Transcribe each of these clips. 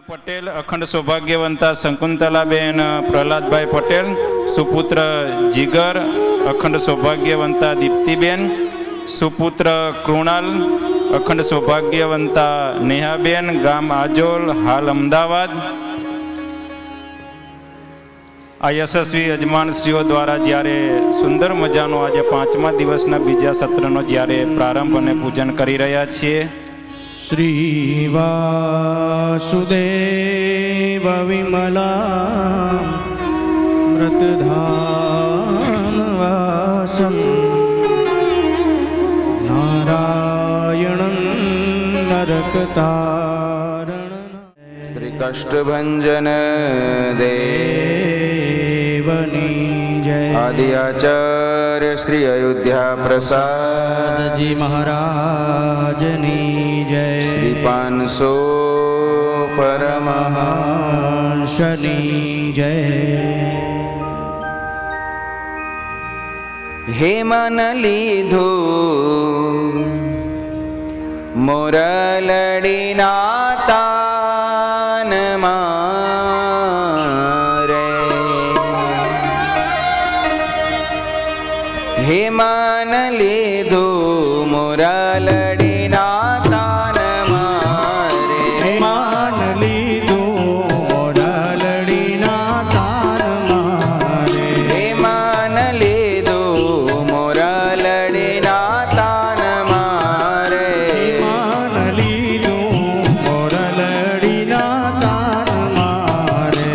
પટેલ, અખંડ સૌભાગ્યવંતા શકુંતલાબેન પ્રહલાદભાઈ પટેલ, સુપુત્ર જીગર, અખંડ સૌભાગ્યવંતા દીપ્તિબેન, સુપુત્ર કૃણાલ, અખંડ સૌભાગ્યવંતા નેહાબેન, ગામ આજોલ, હાલ અમદાવાદ. આ યશસ્વી યજમાનશ્રીઓ દ્વારા જ્યારે સુંદર મજાનો આજે 5મા દિવસના બીજા સત્રનો જ્યારે પ્રારંભ અને પૂજન કરી રહ્યા છીએ. શ્રી વાસુદેવ વિમલા વ્રતધામ વાસમ નારાયણં નરકતારણ શ્રી કષ્ટભંજન દેવની જય. આદિ આચાર્ય શ્રી અયોધ્યા પ્રસાદજી મહારાજની જય. શ્રી 500 પરમહંસની જય. હે મન લીધું મોરલડીના તાન મારે, હે મન લીધું મોરલડીના તાન મારે, માન લીધું મોરલડીના તાન મારે, હે મન લીધું મોરલડીના તાન મારે, માન લીધું મોરલડીના તાન મારે.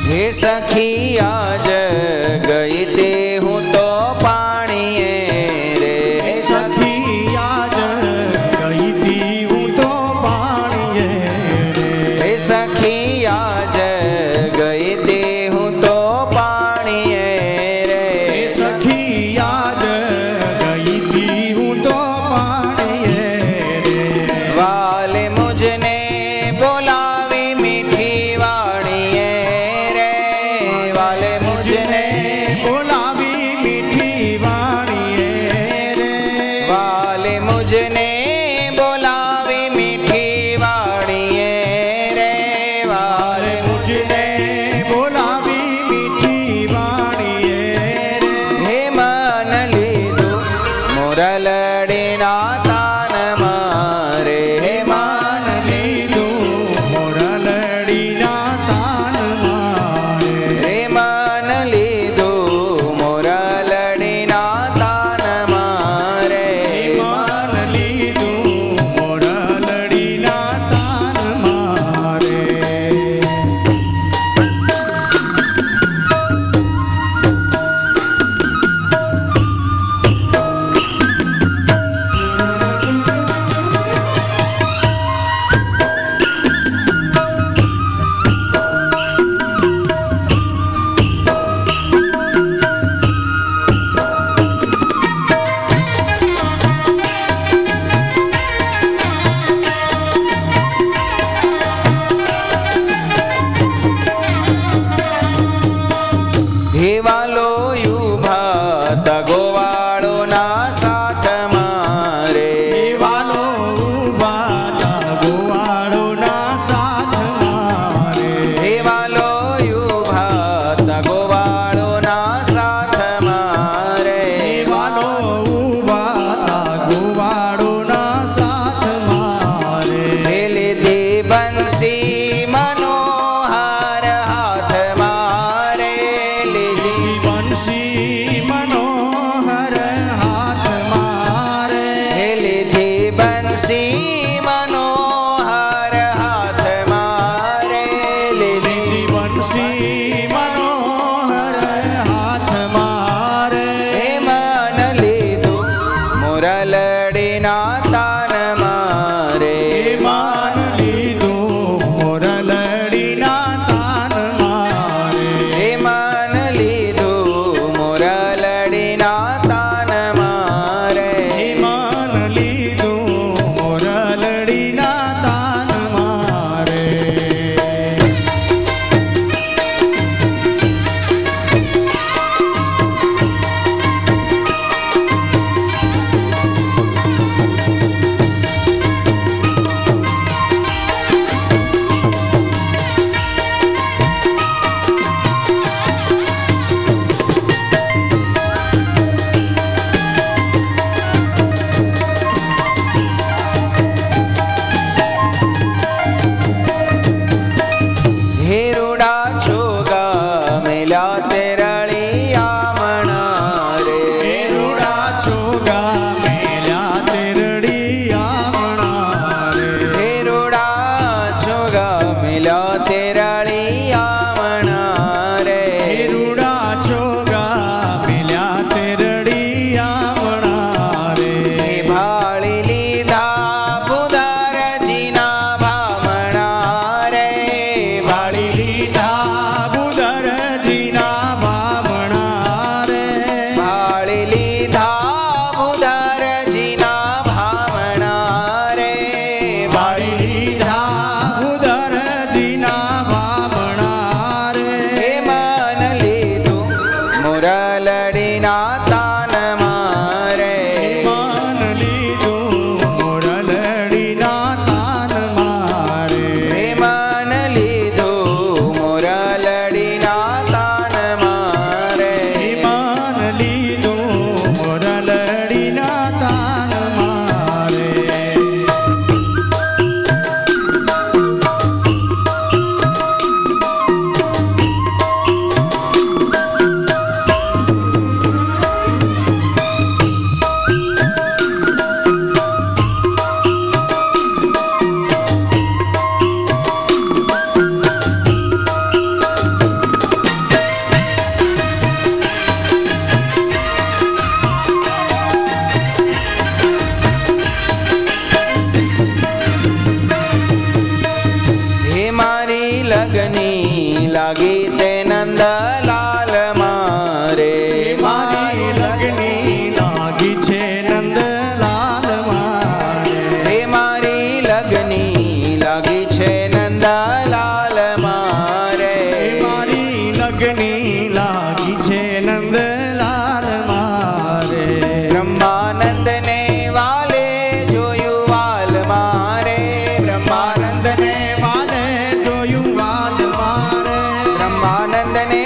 હે સખી આજ ગઈ તે હું તો પાણીએ રે, હે સખી આજ ગઈ તી હું તો પાણીએ રે. હે સખી આજ ગઈ તે હું તો પાણીએ રે, સખી આજ ગઈ તી હું તો પાણીએ રે. વાલે મુજને બોલાવી મીઠી વાણીએ રે, વાલે મુજને બોલાવી મીઠી વાણીએ રે. વાલે મુજને બોલાવી મીઠી વાણીએ રે, વાલે મુજને બોલાવી મીઠી વાણીએ રે. હે મન લીધું મોરલડીના તાન મારે, હે માન લીધું મોરલડીના તાન મારે. હે મન લીધું મોરલડીના તાન મારે, માન લીધું મોરલડીના તાન મારે. તાન મારે માન લીધું મોરલડીના તાન મારે હે માન લીધું મોરલડીના તાન મારે માન લીધું મોરલડીના તાન મારે હેરુડા છોગા મેલા તેરળિયામણા રે રૂડા છોગા મેલ્યા તેરડિયામણા રે હેરુડા છોગા મેલા તેરળિયામણા રે રૂડા છોગા મેલ્યા તેરડિયામણા રે હે ભાળી લીધા બુધારજીના ભામણા રે વાળી લીધા બુધરજીના બામણા રે ભાળી લીધા બુધારજીના ભામણા રે વાળી લીધા બુધરજીના બામણા રે હે મન લીધું મુરલડીના તાન મારે માન લીધું મોરલડીના તાન મારે હે મન લીધું મુરલડીના તાન મારે માન લીધું મોરલડીના તાન મારે હે મારી લગની લાગી તે નંદલાલ મારે મારી લગની લાગી છે નંદલાલ મારે હે મારી લગની લાગી છે નંદલાલ મારે મારી લગની લાગી છે નંદલાલ મારે બ્રહ્માનંદને વાલે જોયું વાલ મારે બ્રહ્માનંદને વાલે જોયું વાલ મારે બ્રહ્માનંદને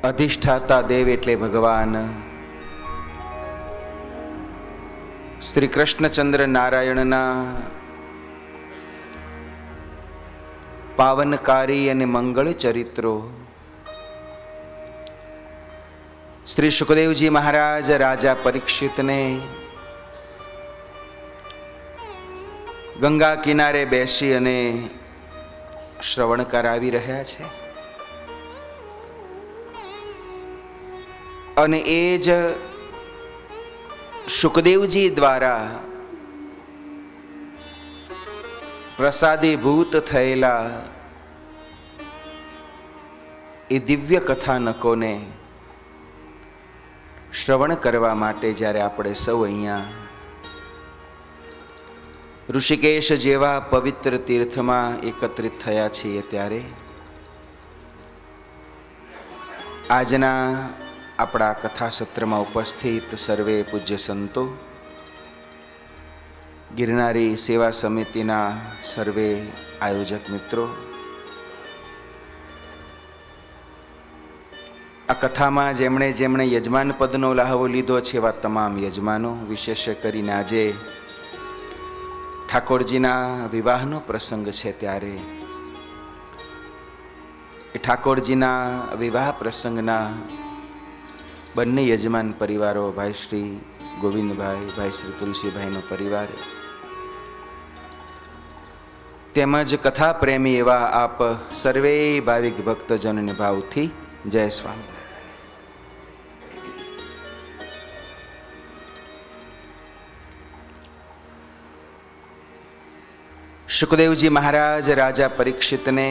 અધિષ્ઠાતા દેવ એટલે ભગવાન શ્રી કૃષ્ણચંદ્ર નારાયણના પાવનકારી અને મંગળ ચરિત્રો શ્રી સુખદેવજી મહારાજ રાજા પરીક્ષિતને ગંગા કિનારે બેસી અને શ્રવણ કરાવી રહ્યા છે. અને એ જ સુખદેવજી દ્વારા પ્રસાદીભૂત થયેલા એ દિવ્ય કથાનકોને શ્રવણ કરવા માટે જ્યારે આપણે સૌ અહીંયા ઋષિકેશ જેવા પવિત્ર તીર્થમાં એકત્રિત થયા છીએ, ત્યારે આજના આપણા કથા સત્રમાં ઉપસ્થિત સર્વે પૂજ્ય સંતો, ગિરનારી સેવા સમિતિના સર્વે આયોજક મિત્રો, આ કથામાં જેમણે જેમણે યજમાન પદનો લહાવો લીધો છે એવા તમામ યજમાનો, વિશેષ કરીને આજે ઠાકોરજીના વિવાહનો પ્રસંગ છે, ત્યારે એ ઠાકોરજીના વિવાહ પ્રસંગના બંને યજમાન પરિવારો, ભાઈ શ્રી ગોવિંદભાઈ, ભાઈ શ્રી તુલસીભાઈનો પરિવાર, તેમજ કથા પ્રેમી એવા આપ સર્વે ભાવિક ભક્તજનોને ભાવથી જય સ્વામી. સુખદેવજી મહારાજ રાજા પરીક્ષિતને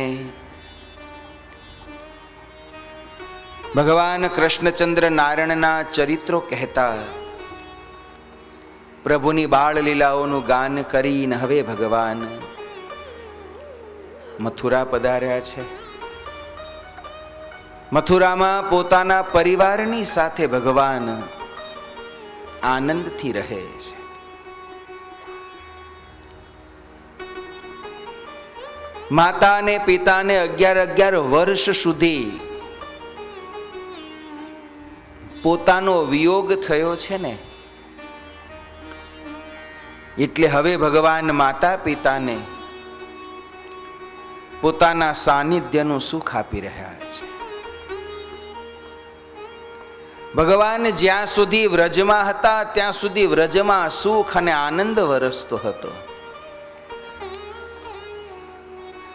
ભગવાન કૃષ્ણચંદ્ર નારાયણના ચરિત્રો કહેતા પ્રભુની બાળ લીલાઓનું ગાન કરીને હવે ભગવાન મથુરા પધાર્યા છે. મથુરામાં પોતાના પરિવારની સાથે ભગવાન આનંદથી રહે છે. માતા અને પિતાને 11 વર્ષ સુધી પોતાનો વિયોગ થયો છે ને, એટલે હવે ભગવાન માતા પિતાને પોતાના સાનિધ્યનું સુખ આપી રહ્યા છે. ભગવાન જ્યાં સુધી વ્રજમાં હતા ત્યાં સુધી વ્રજમાં સુખ અને આનંદ વરસતો હતો.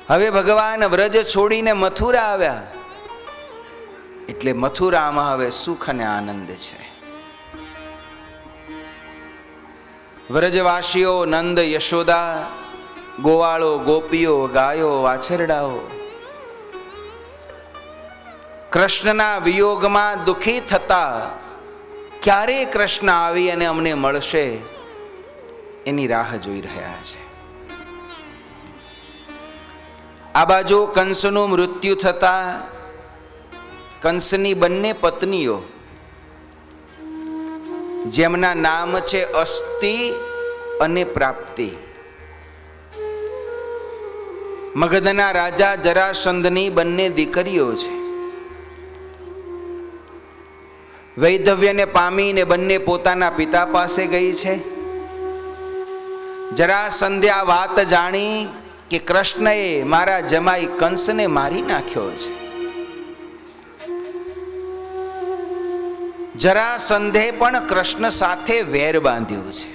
હવે ભગવાન વ્રજ છોડીને મથુરા આવ્યા એટલે મથુરામાં હવે સુખ અને આનંદ છે. વ્રજવાસીઓ નંદ યશોદા, ગોવાળો ગોપીઓ, ગાયો વાછરડાઓ કૃષ્ણના વિયોગમાં દુઃખી થતા ક્યારે કૃષ્ણ આવી અને અમને મળશે એની રાહ જોઈ રહ્યા છે. આ બાજુ કંસનું મૃત્યુ થતા કંસની બંને પત્નીઓ, જેમના નામ છે અસ્તિ અને પ્રાપ્તિ, મગધના રાજા જરાસંધની બંને દીકરીઓ છે. વૈધવ્યને પામીને બંને પોતાના પિતા પાસે ગઈ છે. જરાસંધે આ વાત જાણી કે કૃષ્ણએ મારા જમાઈ કંસને મારી નાખ્યો છે. જરાસંધે પણ કૃષ્ણ સાથે વેર બાંધ્યો છે.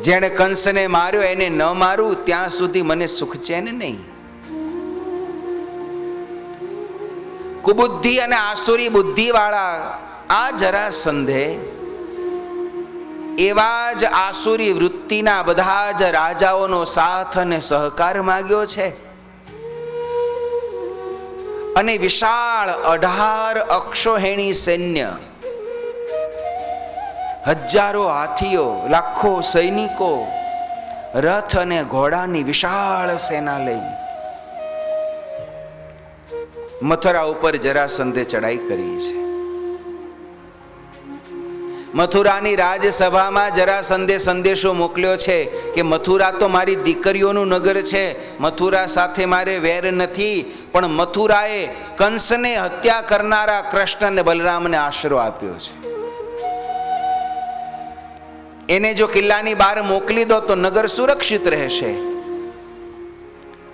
જેણે કંસને માર્યો એને ન મારું ત્યાં સુધી મને સુખ ચેન નહીં. કુબુદ્ધિ અને આસુરી બુદ્ધિ વાળા આ જરાસંધે એવા જ આસુરી વૃત્તિના બધા જ રાજાઓનો સાથ અને સહકાર માંગ્યો છે અને વિશાળ 18 અક્ષોહેણી સૈન્ય, હજારો હાથીઓ, લાખો સૈનિકો, રથ અને ઘોડાની વિશાળ સેના લઈ મથુરા ઉપર જરાસંધે ચડાઈ કરી છે. મથુરાની રાજસભામાં જરાસંધે સંદેશો મોકલ્યો છે કે મથુરા તો મારી દીકરીઓનું નગર છે, મથુરા સાથે મારે વેર નથી, પણ મથુરાએ કંસને હત્યા કરનારા કૃષ્ણ અને બલરામને આશરો આપ્યો છે. એને જો કિલ્લાની બહાર મોકલી દો તો નગર સુરક્ષિત રહેશે,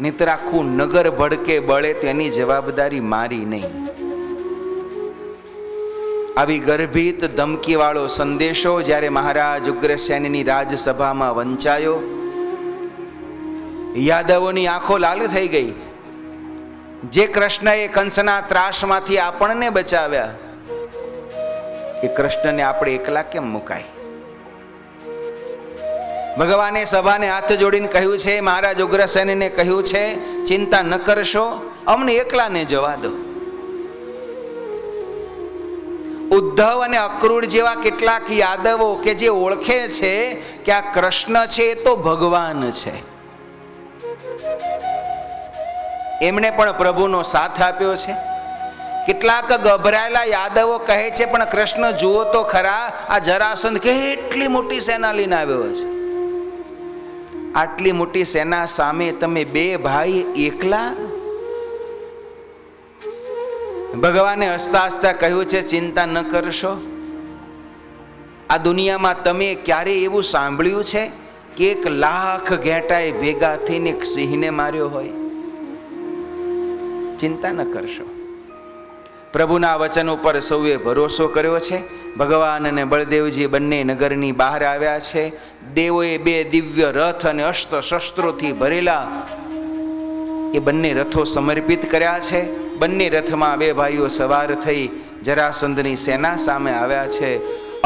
નહીતર આખું નગર ભડકે બળે તો એની જવાબદારી મારી નહીં. આવી ગર્ભિત ધમકી વાળો સંદેશો જ્યારે મહારાજ ઉગ્રસેનની રાજસભામાં વંચાયો, યાદવોની આંખો લાલ થઈ ગઈ. જે કૃષ્ણએ કંસના ત્રાસમાંથી આપણને બચાવ્યા, એ કૃષ્ણને આપણે એકલા કેમ મુકાય? ભગવાને સભાને હાથ જોડીને કહ્યું છે, મહારાજ ઉગ્રસેનને કહ્યું છે, ચિંતા ન કરશો, અમને એકલાને જવા દો. ઉદ્ધવ અને અક્રૂર જેવા કેટલાક યાદવો કે જે ઓળખે છે કે આ કૃષ્ણ છે એ તો ભગવાન છે, એમણે પણ પ્રભુનો સાથ આપ્યો છે. કેટલાક ગભરાયેલા યાદવો કહે છે, પણ કૃષ્ણ જુઓ તો ખરા, આ જરાસંધ કેટલી મોટી સેના લઈને આવ્યો છે, આટલી મોટી સેના સામે તમે બે ભાઈ એકલા? ભગવાને હસતા હસતા કહ્યું છે, ચિંતા ન કરશો. આ દુનિયામાં તમે ક્યારે એવું સાંભળ્યું છે કે 1,00,000 ઘેટાએ ભેગા થઈને એક સિંહને માર્યો હોય? ચિંતા ન કરશો. પ્રભુના વચન ઉપર સૌએ ભરોસો કર્યો છે. ભગવાન અને બળદેવજી બંને નગરની બહાર આવ્યા છે. દેવોએ 2 દિવ્ય રથ અને અસ્ત્ર શસ્ત્રોથી ભરેલા એ બંને રથો સમર્પિત કર્યા છે. બંને રથમાં 2 ભાઈઓ સવાર થઈ જરાસંધની સેના સામે આવ્યા છે.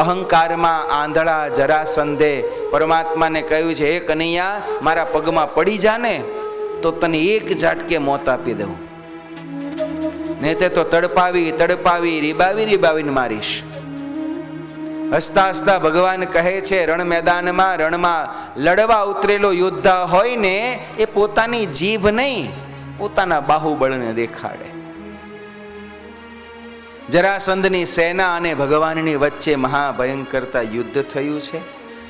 અહંકારમાં આંધળા જરાસંધે પરમાત્માને કહ્યું છે, હે કનૈયા, મારા પગમાં પડી જાને તો તને એક ઝાટકે મોત આપી દઉં, નહીં તો તડપાવી તડપાવી રીબાવીને મારીશ. હસતા હસતા ભગવાન કહે છે, રણ મેદાનમાં રણમાં લડવા ઉતરેલો યોદ્ધા હોય ને એ પોતાની જીભ નહીં, પોતાના બાહુબળને દેખાડે. જરાસંધની સેના અને ભગવાનની વચ્ચે મહાભયંકરતા યુદ્ધ થયું છે.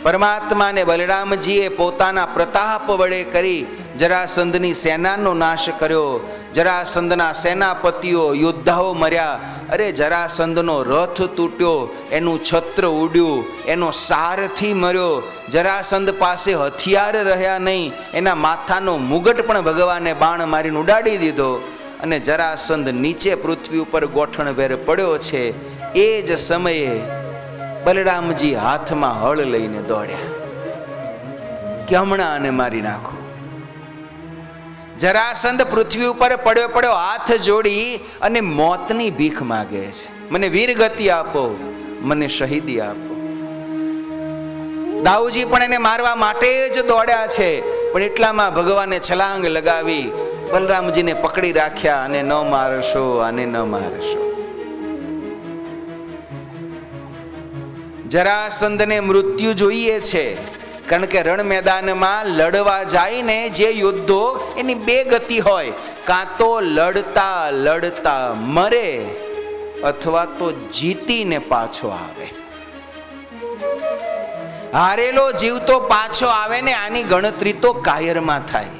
પરમાત્મા અને બલરામજીએ પોતાના પ્રતાપ વડે કરી જરાસંધની સેનાનો નાશ કર્યો. જરાસંધના સેનાપતિઓ યોદ્ધાઓ મર્યા. અરે જરાસંધનો રથ તૂટ્યો, એનું છત્ર ઉડ્યું, એનો સારથી મર્યો. જરાસંધ પાસે હથિયાર રહ્યા નહીં, એના માથાનો મુગટ પણ ભગવાને બાણ મારીને ઉડાડી દીધો અને જરાસંધ નીચે પૃથ્વી ઉપર ગોઠણભેર પડ્યો છે. એ જ સમયે બલરામજી હાથમાં હળ લઈને દોડ્યા કે હમણાં આને મારી નાખો. જરાસંધ પૃથ્વી ઉપર પડ્યો હાથ જોડી અને મોતની ભીખ માગે છે, મને વીરગતિ આપો, મને શહીદી આપો. દાઉજી પણ એને મારવા માટે જ દોડ્યા છે, પણ એટલામાં ભગવાને છલાંગ લગાવી બલરામજીને પકડી રાખ્યા અને ન મારશો, આને ન મારશો. જરાસંધને મૃત્યુ જોઈએ છે, કારણ કે રણ મેદાનમાં લડવા જાય ને જે યોદ્ધો, એની 2 ગતિ હોય, કાં તો લડતા લડતા મરે અથવા તો જીતીને પાછો આવે. હારેલો જીવતો પાછો આવે ને આની ગણતરી તો કાયરમાં થાય.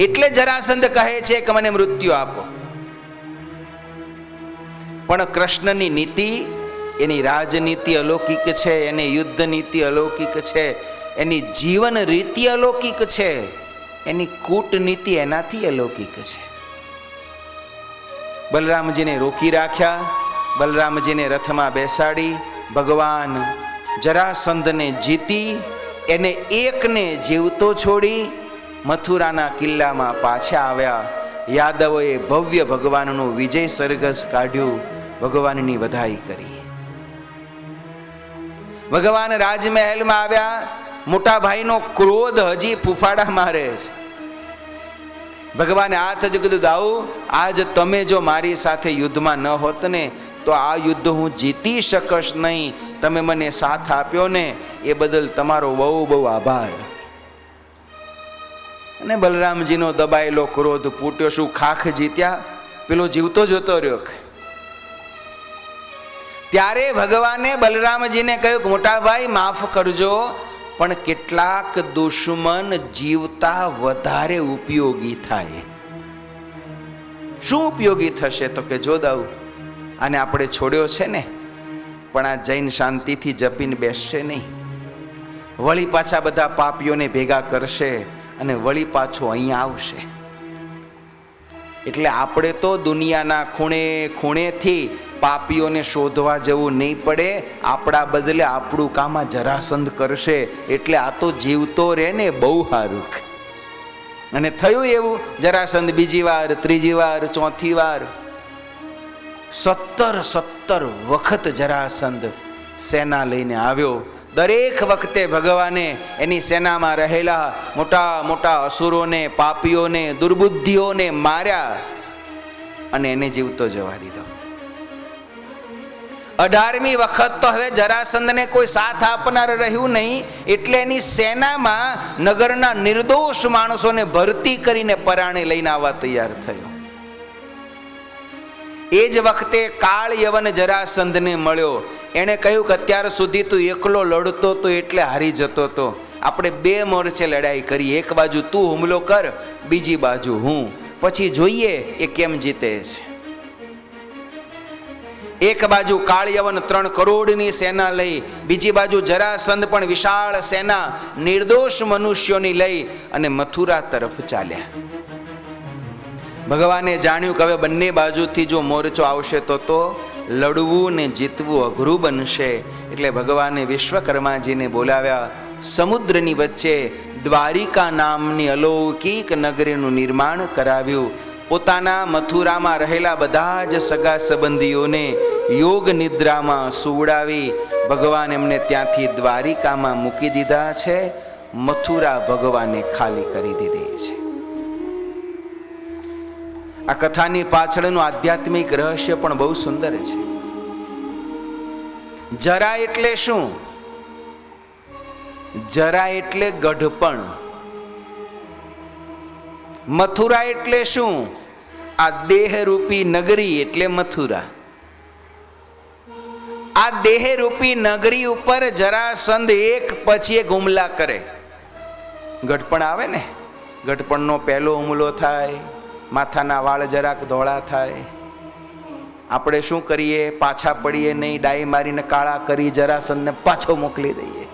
એટલે જરાસંધ કહે છે કે મને મૃત્યુ આપો. પણ કૃષ્ણની નીતિ, એની રાજનીતિ અલૌકિક છે, એની યુદ્ધ નીતિ અલૌકિક છે, એની જીવન રીતિ અલૌકિક છે, એની કૂટનીતિ એનાથી અલૌકિક છે. બલરામજીને રોકી રાખ્યા, બલરામજીને રથમાં બેસાડી ભગવાન જરાસંધને જીતી એને એકને જીવતો છોડી મથુરાના કિલ્લામાં પાછા આવ્યા. યાદવોએ ભવ્ય ભગવાનનું વિજય સરઘસ કાઢ્યું, ભગવાનની વધાઈ કરી. ભગવાન રાજમહેલમાં આવ્યા. મોટા ભાઈનો ક્રોધ હજી ફૂફાડા મારે છે. ભગવાને હાથ જ કીધું, દાઉ, આજ તમે જો મારી સાથે યુદ્ધમાં ન હોત ને તો આ યુદ્ધ હું જીતી શકશ નહીં. તમે મને સાથ આપ્યો ને એ બદલ તમારો બહુ બહુ આભાર. અને બલરામજીનો દબાયેલો ક્રોધ ફૂટ્યો. શું ખાખ જીત્યા? પેલો જીવતો જતો રહ્યો. ત્યારે ભગવાને બલરામજીને કહ્યું કે મોટા ભાઈ માફ કરજો, પણ કેટલાક દુશ્મન જીવતા વધારે ઉપયોગી થાય. શું ઉપયોગી થશે? તો કે જો દાઉ, આને આપણે છોડ્યો છે ને, પણ આ જૈન શાંતિથી જપીને બેસશે નહીં, વળી પાછા બધા પાપીઓને ભેગા કરશે અને વળી પાછો અહીંયા આવશે. એટલે આપણે તો દુનિયાના ખૂણે ખૂણેથી પાપીઓને શોધવા જવું નહીં પડે, આપણા બદલે આપણું કામ આ જરાસંધ કરશે. એટલે આ તો જીવતો રહે ને, બહુ સારું. અને થયું એવું, જરાસંધ બીજી વાર, ત્રીજી વાર, ચોથી વાર, 17 વખત જરાસંધ સેના લઈને આવ્યો. દરેક વખતે ભગવાને એની સેનામાં રહેલા મોટા મોટા અસુરોને, પાપીઓને, દુર્બુદ્ધિઓને માર્યા અને એને જીવતો જવા દીધો. 18મી વખત તો હવે જરાસંધને કોઈ સાથ આપનાર રહ્યું નહીં, એટલે એની સેનામાં નગરના નિર્દોષ માણસોને ભરતી કરીને પરાણે લઈને આવવા તૈયાર થયો. એ જ વખતે કાળ યવન જરાસંધને મળ્યો. એણે કહ્યું કે અત્યાર સુધી તું એકલો લડતો તો એટલે હારી જતો હતો, આપણે 2 મોરચે લડાઈ કરી, એક બાજુ તું હુમલો કર, બીજી બાજુ હું, પછી જોઈએ એ કેમ જીતે છે. એક બાજુ કાળયવન 3 કરોડની સેના લઈ, બીજી બાજુ જરાસંધ પણ વિશાળ સેના નિર્દોષ મનુષ્યોની લઈ અને મથુરા તરફ ચાલ્યા. ભગવાને જાણ્યું કે હવે બંને બાજુથી જો મોરચો આવશે તો લડવું ને જીતવું અઘરું બનશે. એટલે ભગવાને વિશ્વકર્માજીને બોલાવ્યા. સમુદ્રની વચ્ચે દ્વારિકા નામની અલૌકિક નગરીનું નિર્માણ કરાવ્યું. પોતાના મથુરામાં રહેલા બધા જ સગા સંબંધીઓને યોગ નિદ્રામાં સુવડાવી ભગવાન એમને ત્યાંથી દ્વારિકામાં મૂકી દીધા છે. મથુરા ભગવાને ખાલી કરી દીધી છે. આ કથાની પાછળનું આધ્યાત્મિક રહસ્ય પણ બહુ સુંદર છે. જરા એટલે શું? જરા એટલે ગઢપણ. મથુરા એટલે શું? આ દેહરૂપી નગરી એટલે મથુરા. આ દેહરૂપી નગરી ઉપર જરાસંધ એક પછી એક હુમલા કરે. ગઢપણ આવે ને, ગઢપણનો પહેલો હુમલો થાય, માથાના વાળ જરાક ધોળા થાય, આપણે શું કરીએ? પાછા પડીએ નહીં, ડાઈ મારીને કાળા કરી જરાસંધને પાછો મોકલી દઈએ.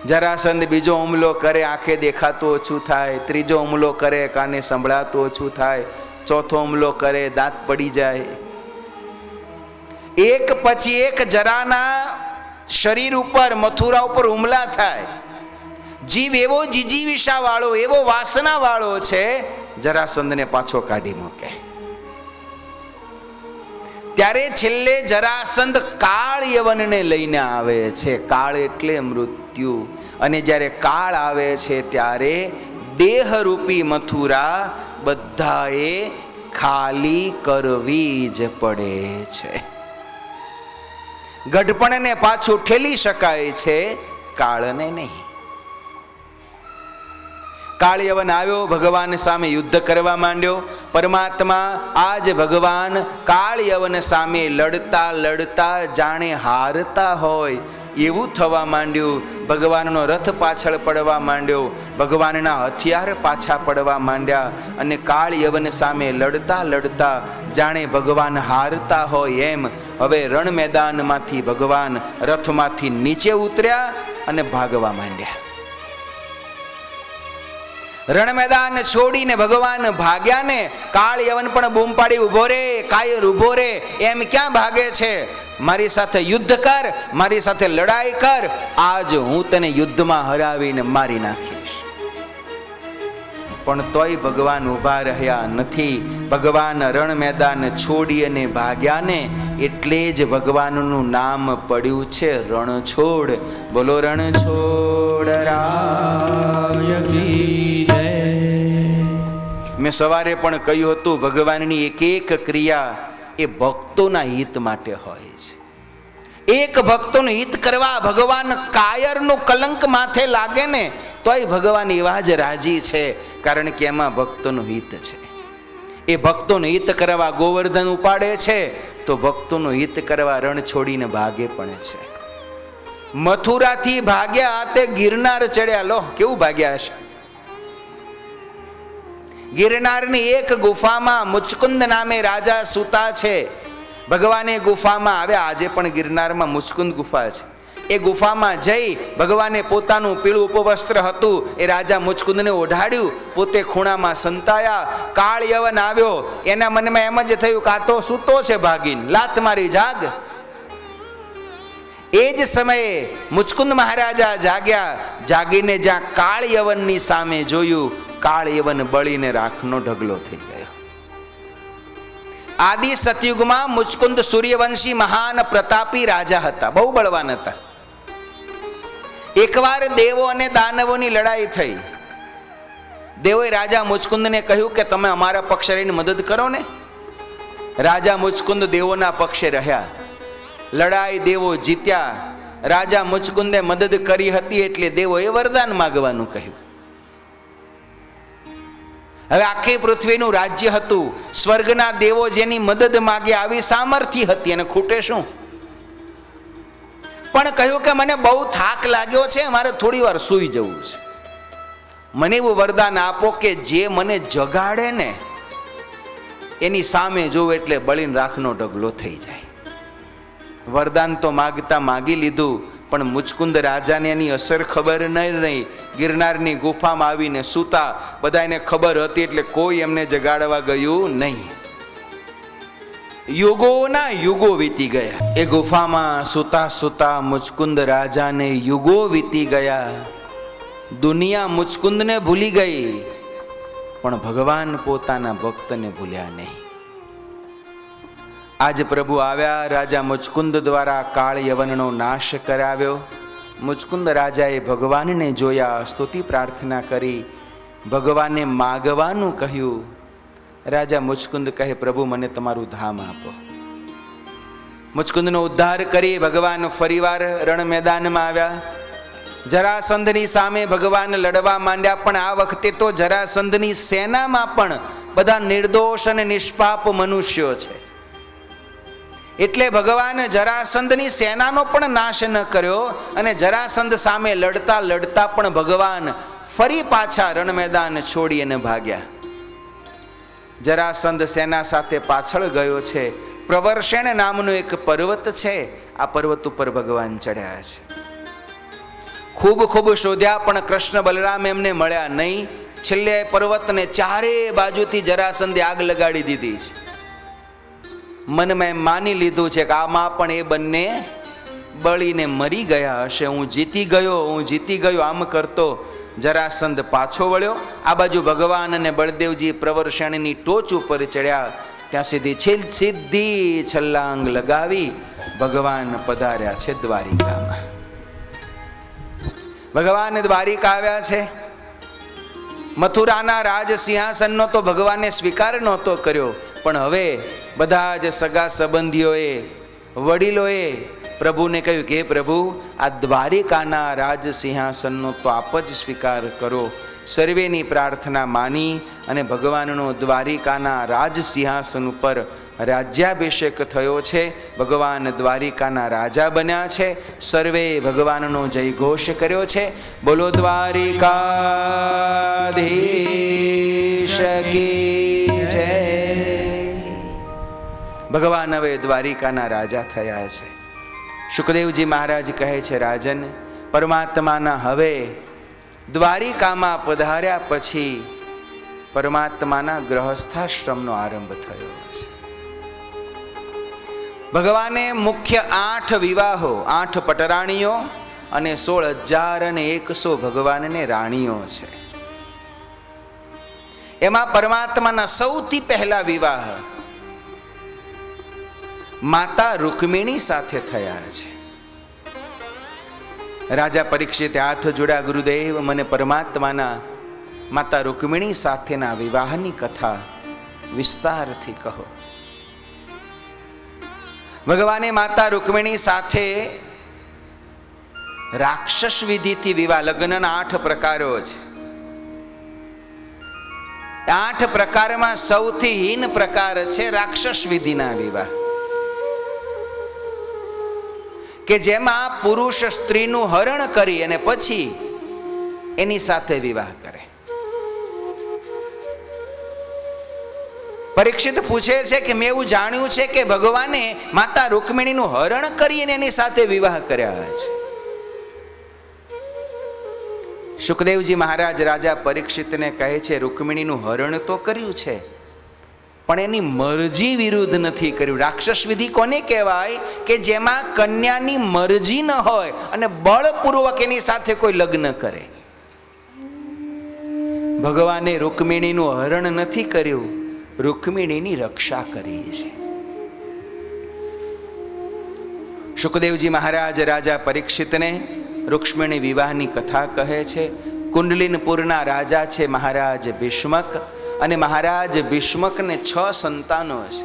જરાસંધ બીજો હુમલો કરે, આંખે દેખાતું ઓછું થાય. ત્રીજો હુમલો કરે, કાને સંભળાતું ઓછું થાય. ચોથો હુમલો કરે, દાંત પડી જાય. એક પછી એક જરાના શરીર ઉપર, મથુરા ઉપર હુમલા થાય. જીવ એવો જીજીવિષા વાળો, એવો વાસના વાળો છે, જરાસંધને પાછો કાઢી મૂકે. ત્યારે છેલ્લે જરાસંધ કાળ યવનને લઈને આવે છે. કાળ એટલે મૃત્યુ. અને જ્યારે કાળ આવે છે ત્યારે દેહરૂપી મથુરા બધાએ ખાલી કરવી જ પડે છે. ગઢપણને પાછું ઠેલી શકાય છે, કાળને નહીં. કાળયવન આવ્યો, ભગવાન સામે યુદ્ધ કરવા માંડ્યો. પરમાત્મા આજ ભગવાન કાળયવન સામે લડતા લડતા જાણે હારતા હોય એવું થવા માંડ્યું. ભગવાનનો રથ પાછળ પડવા માંડ્યો, ભગવાનના હથિયાર પાછા પડવા માંડ્યા. અને કાળયવન સામે લડતા લડતા જાણે ભગવાન હારતા હોય એમ હવે રણ મેદાનમાંથી ભગવાન રથમાંથી નીચે ઉતર્યા અને ભાગવા માંડ્યા. રણ મેદાન છોડીને ભગવાન ભાગ્યા ને કાળયવન પણ બૂમ પાડી, ઉભો રે કાયર, ઉભો રે, એમ ક્યાં ભાગે છે? મારી સાથે યુદ્ધ કર, મારી સાથે લડાઈ કર, આજ હું તને યુદ્ધમાં હરાવીને મારી નાખીશ. પણ તોય ભગવાન ઊભા રહ્યા નથી. ભગવાન રણ મેદાન છોડી અને ભાગ્યા ને એટલે જ ભગવાનનું નામ પડ્યું છે રણછોડ. બોલો રણછોડ રાય કી જય. મેં સવારે પણ કહ્યું હતું, ભગવાનની એક એક ક્રિયા એ ભક્તોના હિત માટે હોય છે. એક ભક્તોનું હિત કરવા ભગવાન કાયરનું કલંક માથે લાગે ને તોય ભગવાન એવા જ રાજી છે, કારણ કે એમાં ભક્તોનું હિત છે. એ ભક્તોનું હિત કરવા ગોવર્ધન ઉપાડે છે, તો ભક્તોનું હિત કરવા રણ છોડીને ભાગે પણ છે. મથુરાથી ભાગ્યા તે ગિરનાર ચડ્યા. લો કેવું ભાગ્યા હશે. ગિરનારની એક ગુફામાં મુચકુંદ નામે રાજા સૂતા છે. ભગવાને ગુફામાં આવ્યા. આજે પણ ગિરનારમાં મુચકુંદ ગુફા છે. એ ગુફામાં જઈ ભગવાને પોતાનું પીળું ઉપવસ્ત્ર હતું એ રાજા મુચકુંદને ઓઢાડ્યું. પોતે ખૂણામાં સંતાયા. કાળ યવન આવ્યો. એના મનમાં એમ જ થયું કે આ તો સૂતો છે ભાગીને, લાત મારી જાગ. એ જ સમયે મુચકુંદ મહારાજા જાગ્યા. જાગીને જ્યાં કાળ યવનની સામે જોયું, કાળ યવન બળીને રાખનો ઢગલો થઈ ગયો. આદિ સતયુગમાં મુચકુંદ સૂર્યવંશી મહાન પ્રતાપી રાજા હતા, બહુ બળવાન હતા. એકવાર દેવો અને દાનવોની લડાઈ થઈ. દેવોએ રાજા મુચકુંદને કહ્યું કે તમે અમારા પક્ષે રહીને મદદ કરો ને. રાજા મુચકુંદ દેવોના પક્ષે રહ્યા. લડાઈ દેવો જીત્યા. રાજા મુચકુંદે મદદ કરી હતી એટલે દેવોએ વરદાન માંગવાનું કહ્યું. હવે આખી પૃથ્વીનું રાજ્ય હતું. સ્વર્ગના દેવો જેની મદદ માગે આવી સામર્થ્ય હતી અને ખૂટે શું. પણ કહ્યું કે મને બહુ થાક લાગ્યો છે, મારે થોડી વાર સૂઈ જવું છે. મને એવું વરદાન આપો કે જે મને જગાડે ને એની સામે જોઉં એટલે બળીને રાખનો ઢગલો થઈ જાય. વરદાન તો માગતા માગી લીધું, પણ મુચકુંદ રાજાને એની અસર ખબર નહીં. ગિરનારની ગુફામાં આવીને સૂતા. બધાને ખબર હતી એટલે કોઈ એમને જગાડવા ગયું નહીં. યુગોના યુગો વીતી ગયા. એ ગુફામાં સૂતા સૂતા મુચકુંદ રાજાને યુગો વીતી ગયા. દુનિયા મુચકુંદને ભૂલી ગઈ, પણ ભગવાન પોતાના ભક્તને ભૂલ્યા નહીં. આજ પ્રભુ આવ્યા. રાજા મુચકુંદ દ્વારા કાળ યવનનો નાશ કરાવ્યો. મુચકુંદ રાજાએ ભગવાનને જોયા, સ્તુતિ પ્રાર્થના કરી, ભગવાનને માગવાનું કહ્યું. રાજા મુચકુંદ કહે પ્રભુ મને તમારું ધામ આપો. મુચકુંદનો ઉદ્ધાર કરી ભગવાન ફરીવાર રણ મેદાનમાં આવ્યા. જરાસંધની સામે ભગવાન લડવા માંડ્યા. પણ આ વખતે તો જરાસંધની સેનામાં પણ બધા નિર્દોષ અને નિષ્પાપ મનુષ્યો છે. એટલે ભગવાન જરાસંધની સેનાનો પણ નાશ ન કર્યો અને જરાસંધ સામે લડતા લડતા પણ ભગવાન ફરી પાછા રણ મેદાન છોડી અને ભાગ્યા. જરાસંધ સેના સાથે પાછળ ગયો છે. પ્રવર્ષણ નામનું એક પર્વત છે. આ પર્વત ઉપર ભગવાન ચડ્યા છે. ખૂબ ખૂબ શોધ્યા પણ કૃષ્ણ બલરામ એમને મળ્યા નહીં. છેલ્લે પર્વતને ચારે બાજુથી જરાસંધે આગ લગાડી દીધી છે. મનમાં એમ માની લીધું છે કે આમાં પણ એ બંને બળીને મરી ગયા હશે. હું જીતી ગયો આમ કરતો જરાસંધ પાછો વળ્યો. આ બાજુ ભગવાન અને બળદેવજી પ્રવર્ષણની ટોચ ઉપર ચડ્યા. ત્યાં સીધી છલાંગ લગાવી ભગવાન પધાર્યા છે દ્વારિકામાં. ભગવાન દ્વારિકા આવ્યા છે. મથુરાના રાજ સિંહાસનનો તો ભગવાને સ્વીકાર નહોતો કર્યો, પણ હવે બધા જ સગા સંબંધીઓએ વડીલોએ પ્રભુને કહ્યું કે પ્રભુ આ દ્વારિકાના રાજ સિંહાસનનો તો આપ જ સ્વીકાર કરો. સર્વેની પ્રાર્થના માની અને ભગવાનનો દ્વારિકાના રાજ સિંહાસન ઉપર રાજ્યાભિષેક થયો છે. ભગવાન દ્વારિકાના રાજા બન્યા છે. સર્વે ભગવાનનો જયઘોષ કર્યો છે. બોલો દ્વારિકાધીશ કી જય. ભગવાન હવે દ્વારિકાના રાજા થયા છે. શુકદેવજી મહારાજ કહે છે રાજન, પરમાત્માના હવે દ્વારિકામાં પધાર્યા પછી પરમાત્માના ગ્રહસ્થાશ્રમનો આરંભ થયો છે. ભગવાને મુખ્ય 8 વિવાહો, 8 પટરાણીઓ અને 16,100 ભગવાનને રાણીઓ છે. એમાં પરમાત્માના સૌથી પહેલા વિવાહ માતા રૂકમિણી સાથે થયા છે. રાજા પરીક્ષિતે હાથ જોડ્યા, ગુરુદેવ મને પરમાત્માના માતા રૂકમિણી સાથેના વિવાહની કથા વિસ્તારથી કહો. ભગવાને માતા રૂકમિણી સાથે રાક્ષસ વિધિથી વિવાહ, લગ્નના 8 પ્રકારો છે. 8 પ્રકારમાં સૌથી હીન પ્રકાર છે રાક્ષસ વિધિના વિવાહ. કે જેમાં પુરુષ સ્ત્રીનું હરણ કરી અને પછી એની સાથે વિવાહ કરે. પરીક્ષિત પૂછે છે કે મેં એવું જાણ્યું છે કે ભગવાને માતા રૂકમિણીનું હરણ કરીને એની સાથે વિવાહ કર્યા છે. સુખદેવજી મહારાજ રાજા પરીક્ષિતને કહે છે રૂકમિણીનું હરણ તો કર્યું છે પણ એની મરજી વિરુદ્ધ નથી કર્યું. રાક્ષસ વિધિ કોને કહેવાય? કે જેમાં કન્યાની મરજી ન હોય અને બળપૂર્વક એની સાથે કોઈ લગ્ન કરે. ભગવાને રૂકમિણીનું હરણ નથી કર્યું, રૂકમિણીની રક્ષા કરી છે. સુખદેવજી મહારાજ રાજા પરીક્ષિતને રૂક્ષ્મણી વિવાહની કથા કહે છે. કુંડલિનપુરના રાજા છે મહારાજ ભીષ્મક, અને મહારાજ ભીષ્મકને 6 સંતાનો છે.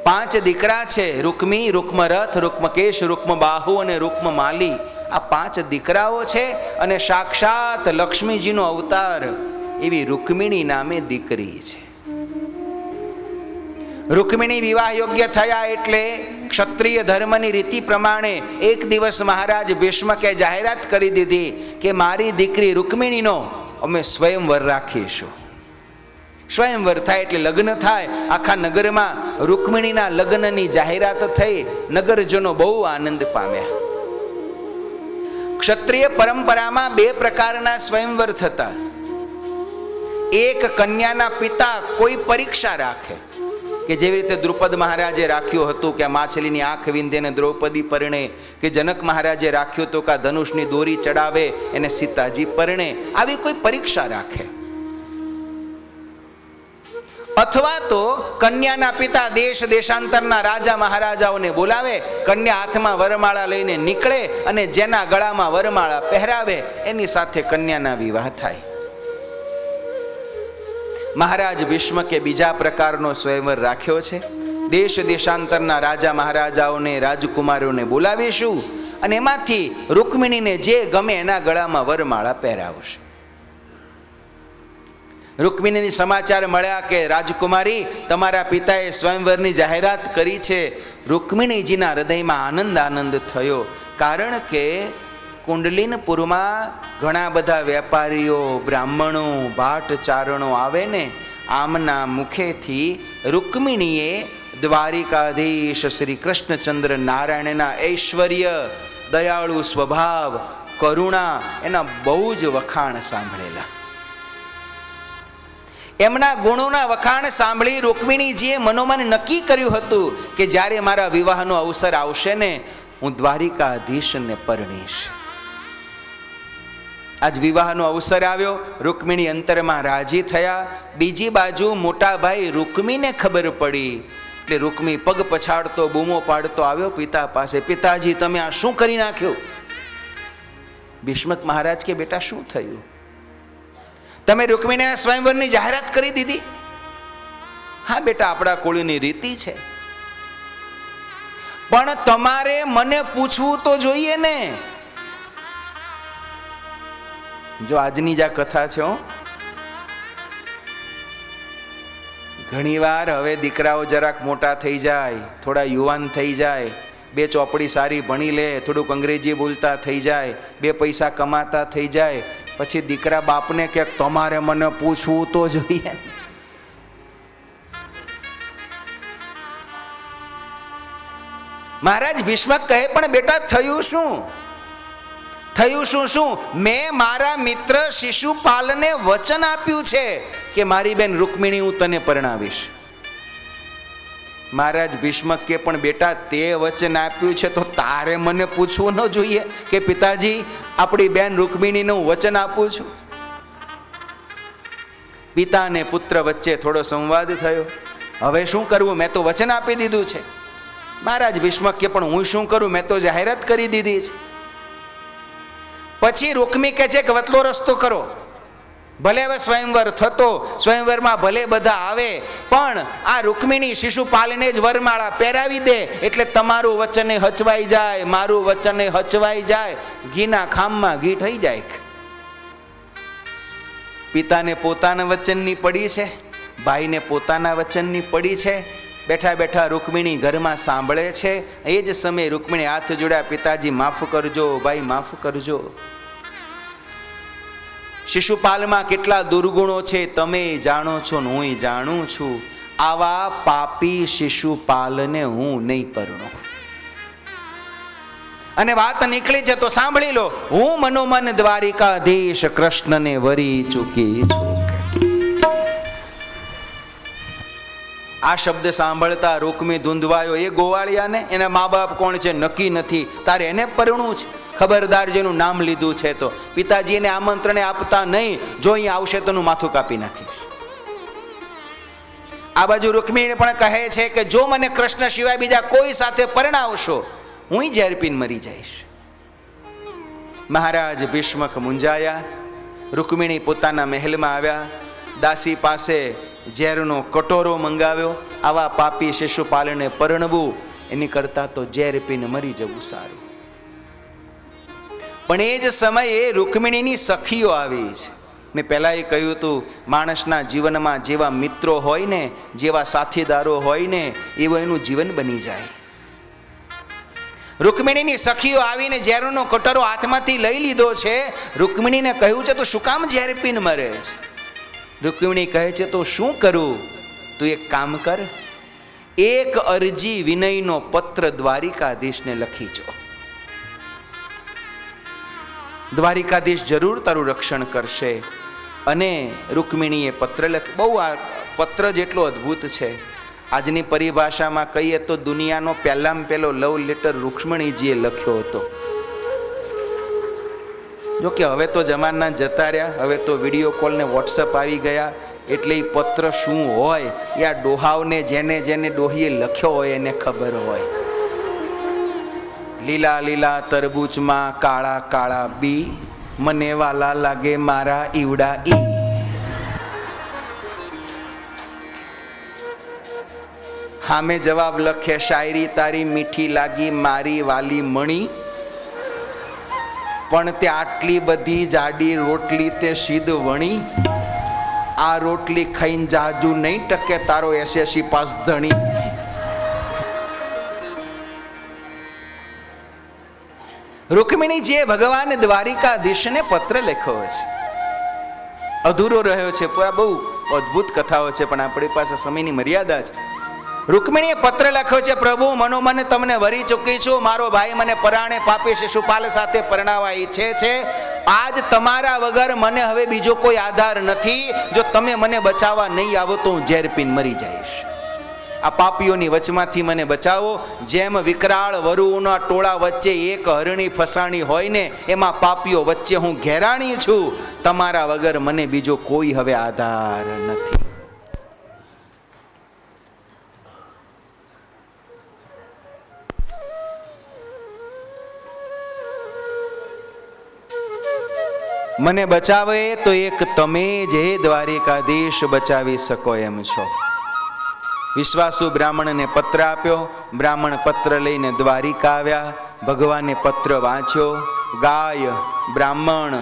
5 દીકરા છે, રૂક્મી, રૂક્મરથ, રૂક્મકેશ, રૂક્મબાહુ અને રૂક્મમાલી. આ 5 દીકરાઓ છે અને સાક્ષાત લક્ષ્મીજીનો અવતાર એવી રૂક્મિણી નામે દીકરી છે. રૂક્મિણી વિવાહ યોગ્ય થયા એટલે ક્ષત્રિય ધર્મની રીતિ પ્રમાણે એક દિવસ મહારાજ ભીષ્મકે જાહેરાત કરી દીધી કે મારી દીકરી રૂક્મિણીનો અમે સ્વયંવર રાખીશું. સ્વયંવર થાય એટલે લગ્ન થાય. આખા નગરમાં રૂક્મિણીના લગ્નની જાહેરાત થઈ. નગરજનો બહુ આનંદ પામ્યા. ક્ષત્રિય પરંપરામાં 2 પ્રકારના સ્વયંવર થતા. એક, કન્યાના પિતા કોઈ પરીક્ષા રાખે, કે જેવી રીતે દ્રુપદ મહારાજે રાખ્યું હતું કે આ માછલીની આંખ વીંધે ને દ્રૌપદી પરણે, કે જનક મહારાજે રાખ્યું હતું કે આ ધનુષની દોરી ચડાવે એને સીતાજી પરણે. આવી કોઈ પરીક્ષા રાખે. અથવા તો કન્યાના પિતા દેશ દેશાંતરના રાજા મહારાજાઓને બોલાવે, કન્યા હાથમાં વરમાળા લઈને નીકળે અને જેના ગળામાં વરમાળા પહેરાવે એની સાથે કન્યાના વિવાહ થાય. મહારાજ ભીષ્મકે બીજા પ્રકારનો સ્વયંવર રાખ્યો છે. દેશ દેશાંતરના રાજા મહારાજાઓને, રાજકુમારોને બોલાવીશું અને એમાંથી રૂક્મિણીને જે ગમે એના ગળામાં વરમાળા પહેરાવશે. રૂક્મિણીને સમાચાર મળ્યા કે રાજકુમારી, તમારા પિતાએ સ્વયંવરની જાહેરાત કરી છે. રૂક્મિણીજીના હૃદયમાં આનંદ થયો, કારણ કે કુંડલિનપુરમાં ઘણા બધા વેપારીઓ, બ્રાહ્મણો, ભાટ ચારણો આવે ને, આમના મુખેથી રૂક્મિણીએ દ્વારિકાધીશ શ્રી કૃષ્ણચંદ્ર નારાયણના ઐશ્વર્ય, દયાળુ સ્વભાવ, કરુણા એના બહુ જ વખાણ સાંભળેલા. એમના ગુણોના વખાણ સાંભળી રૂક્મિણીજીએ મનોમન નક્કી કર્યું હતું કે જ્યારે મારા વિવાહનો અવસર આવશે ને, હું દ્વારિકાધીશને પરણીશ. આજ વિવાહનો અવસર આવ્યો. રૂક્મિણી અંતરમાં રાજી થયા. બીજી બાજુ મોટા ભાઈ રૂક્મીને ખબર પડી એટલે રૂક્મી પગ પછાડતો, બૂમો પાડતો આવ્યો પિતા પાસે. પિતાજી, તમે આ શું કરી નાખ્યું? ભીષ્મક મહારાજ કે બેટા શું થયું? તમે રૂક્મીને સ્વયંવરની જાહેરાત કરી દીધી? હા બેટા, આપણા કુળની રીતિ છે, પણ તમારે મને પૂછવું તો જોઈએ ને. જો આજની જ આ કથા છે. ઘણીવાર હવે દીકરાઓ જરાક મોટા થઈ જાય, થોડા યુવાન થઈ જાય, 2 ચોપડી સારી ભણી લે, થોડુંક અંગ્રેજી બોલતા થઈ જાય, 2 પૈસા કમાતા થઈ જાય, પછી દીકરા બાપને કે તમારે મને પૂછવું તો જોઈએ. મહારાજ ભીષ્મક કહે, પણ બેટા થયું શું? થયું શું? મેં મારા મિત્ર શિશુપાલને વચન આપ્યું છે કે મારી બેન રૂક્મિણી હું તને પરણાવીશ. મહારાજ ભીષ્મક કે પણ બેટા, તે વચન આપ્યું છે તો તારે મને પૂછવું ન જોઈએ કે પિતાજી, આપણી બેન રૂક્મિણીનું વચન આપું છું? પિતા અને પુત્ર વચ્ચે થોડો સંવાદ થયો. હવે શું કરવું? મેં તો વચન આપી દીધું છે. મહારાજ ભીષ્મક કે પણ હું શું કરું? મેં તો જાહેરાત કરી દીધી છે. પછી રૂક્મી કહે છે કે વતલો રસ્તો કરો. ભલે હવે સ્વયંવર થતો, સ્વયંવરમાં ભલે બધા આવે, પણ આ રૂક્મિણી શિશુપાલને જ વરમાળા પહેરાવી દે એટલે તમારું વચન હચવાઈ જાય, મારું વચન હચવાઈ જાય, ઘીના ખામમાં ઘી થઈ જાય. પિતાને પોતાના વચનની પડી છે, ભાઈને પોતાના વચનની પડી છે. બેઠા બેઠા રૂકમિણી ઘરમાં સાંભળે છે. એ જ સમયે રૂકમિણી હાથ જોડ્યા, પિતાજી માફ કરજો, ભાઈ માફ કરજો. શિશુપાલમાં કેટલા દુર્ગુણો છે તમે જાણો છો ને હું જાણું છું. આવા પાપી શિશુપાલને હું નહીં પરણું. અને વાત નીકળી છે તો સાંભળી લો. હું મનોમન દ્વારિકાધીશ કૃષ્ણને વરી ચૂકી છું. આ શબ્દ સાંભળતા રૂકમી ધૂંધવાયો. એ ગોવાળિયાને એના મા બાપ કોણ છે નક્કી નથી, તારે એને પરણવું છે. ખબરદાર જેનું નામ લીધું છે તો પિતાજી એને આમંત્રણ આપતા નહીં. જો અહીં આવશે તો માથું કાપી નાખીશ. આ બાજુ રૂકમિણી પણ કહે છે કે જો મને કૃષ્ણ સિવાય બીજા કોઈ સાથે પરણાવશો હું ઝેર પીને મરી જઈશ. મહારાજ ભીષ્મક મૂંઝાયા. રૂકમિણી પોતાના મહેલમાં આવ્યા. દાસી પાસે ઝેરનો કટોરો મંગાવ્યો. આવા પાપી શિશુપાલને પરણવું એની કરતા તો ઝેર પીને મરી જવું સારું. પણ એ જ સમયે રૂકમિણીની સખીઓ આવી છે. મેં પહેલાં એ કહ્યું હતું, માણસના જીવનમાં જેવા મિત્રો હોય ને, જેવા સાથીદારો હોય ને, એવું એનું જીવન બની જાય. રૂકમિણીની સખીઓ આવીને ઝેરનો કટોરો હાથમાંથી લઈ લીધો છે. રૂકમિણીને કહ્યું છે તું શું કામ ઝેર પીને મરે છે? રૂકમિણી કહે છે તો શું કરું? તું એક કામ કર, એક અરજી વિનયનો પત્ર દ્વારિકાધીશને લખી જો. દ્વારિકાધીશ જરૂર તારું રક્ષણ કરશે. અને રૂકમિણીએ પત્ર લખ્યો. બહુ આ પત્ર જેટલો અદ્ભુત છે. આજની પરિભાષામાં કહીએ તો દુનિયાનો પહેલામાં પહેલો લવ લેટર રૂક્ષ્મણીજીએ લખ્યો હતો. જો કે હવે તો જમાના જતા રહ્યા, હવે તો વિડીયો કોલ ને વોટ્સઅપ આવી ગયા, એટલે એ પત્ર શું હોય એ આ ડોહાવને જેને જેને ડોહીએ લખ્યો હોય એને ખબર હોય. લીલા લીલા તરબૂચમાં કાળા કાળા બી, મને વાલા લાગે મારા ઈવડા ઈ. હામે જવાબ લખે, શાયરી તારી મીઠી લાગી મારી વાલી મણી, પણ તે આટલી બધી જાડી રોટલી તે સીધ વણી. આ રોટલી ખાઈને જાજુ નહીં ટકે તારો એસએસસી પાસ ધણી. રૂકમિણીજીએ ભગવાન દ્વારિકાધીશને પત્ર લખ્યો છે. અધૂરો રહ્યો છે. પૂરા બહુ અદ્ભુત કથાઓ છે પણ આપણી પાસે સમયની મર્યાદા છે. રૂકમિણીએ પત્ર લખ્યો છે, પ્રભુ મનોમન તમને વરી ચૂકી છું. મારો ભાઈ મને પરાણે પાપી શિશુપાલ સાથે પરણાવવા ઈચ્છે છે. આજ તમારા વગર મને હવે બીજો કોઈ આધાર નથી. જો તમે મને બચાવવા નહીં આવો તો હું ઝેર પીને મરી જઈશ. આ પાપીઓની વચમાંથી મને બચાવો. જેમ વિકરાળ વરુઓના ટોળા વચ્ચે એક હરણી ફસાણી હોય ને, એમાં પાપીઓ વચ્ચે હું ઘેરાણી છું. તમારા વગર મને બીજો કોઈ હવે આધાર નથી. મને બચાવે તો એક તમે જ હે દ્વારિકાધીશ બચાવી શકો એમ છો. વિશ્વાસુ બ્રાહ્મણને પત્ર આપ્યો. બ્રાહ્મણ પત્ર લઈને દ્વારિકા આવ્યા. ભગવાને પત્ર વાંચ્યો. ગાય, બ્રાહ્મણ,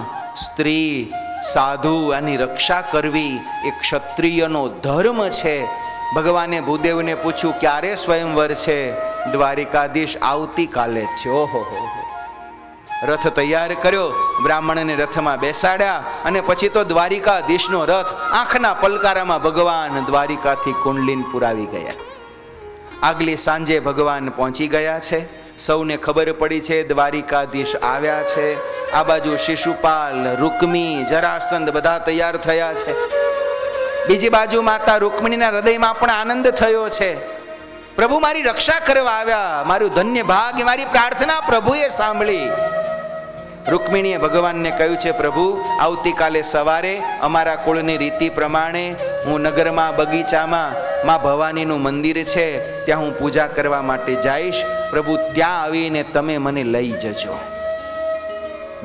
સ્ત્રી, સાધુ આની રક્ષા કરવી એ ક્ષત્રિયનો ધર્મ છે. ભગવાને ભૂદેવને પૂછ્યું ક્યારે સ્વયંવર છે? દ્વારિકાધીશ આવતીકાલે છે. ઓહો, રથ તૈયાર કર્યો. બ્રાહ્મણને રથમાં બેસાડ્યા અને પછી તો દ્વારિકાધીશનો રથ આંખના પલકારામાં ભગવાન દ્વારિકાથી કુંડલીનપુર આવી ગયા. આગલી સાંજે ભગવાન પહોંચી ગયા છે. સૌને ખબર પડી છે દ્વારિકાધીશ આવ્યા છે. આ બાજુ શિશુપાલ, રૂકમી, જરાસંધ બધા તૈયાર થયા છે. બીજી બાજુ માતા રૂકમિણીના હૃદયમાં પણ આનંદ થયો છે. પ્રભુ મારી રક્ષા કરવા આવ્યા. મારું ધન્ય ભાગ્ય, મારી પ્રાર્થના પ્રભુએ સાંભળી. રૂકમિણીએ ભગવાનને કહ્યું છે, પ્રભુ આવતીકાલે સવારે અમારા કુળની રીતિ પ્રમાણે હું નગરમાં બગીચામાં માં ભવાનીનું મંદિર છે ત્યાં હું પૂજા કરવા માટે જઈશ. પ્રભુ ત્યાં આવીને તમે મને લઈ જજો.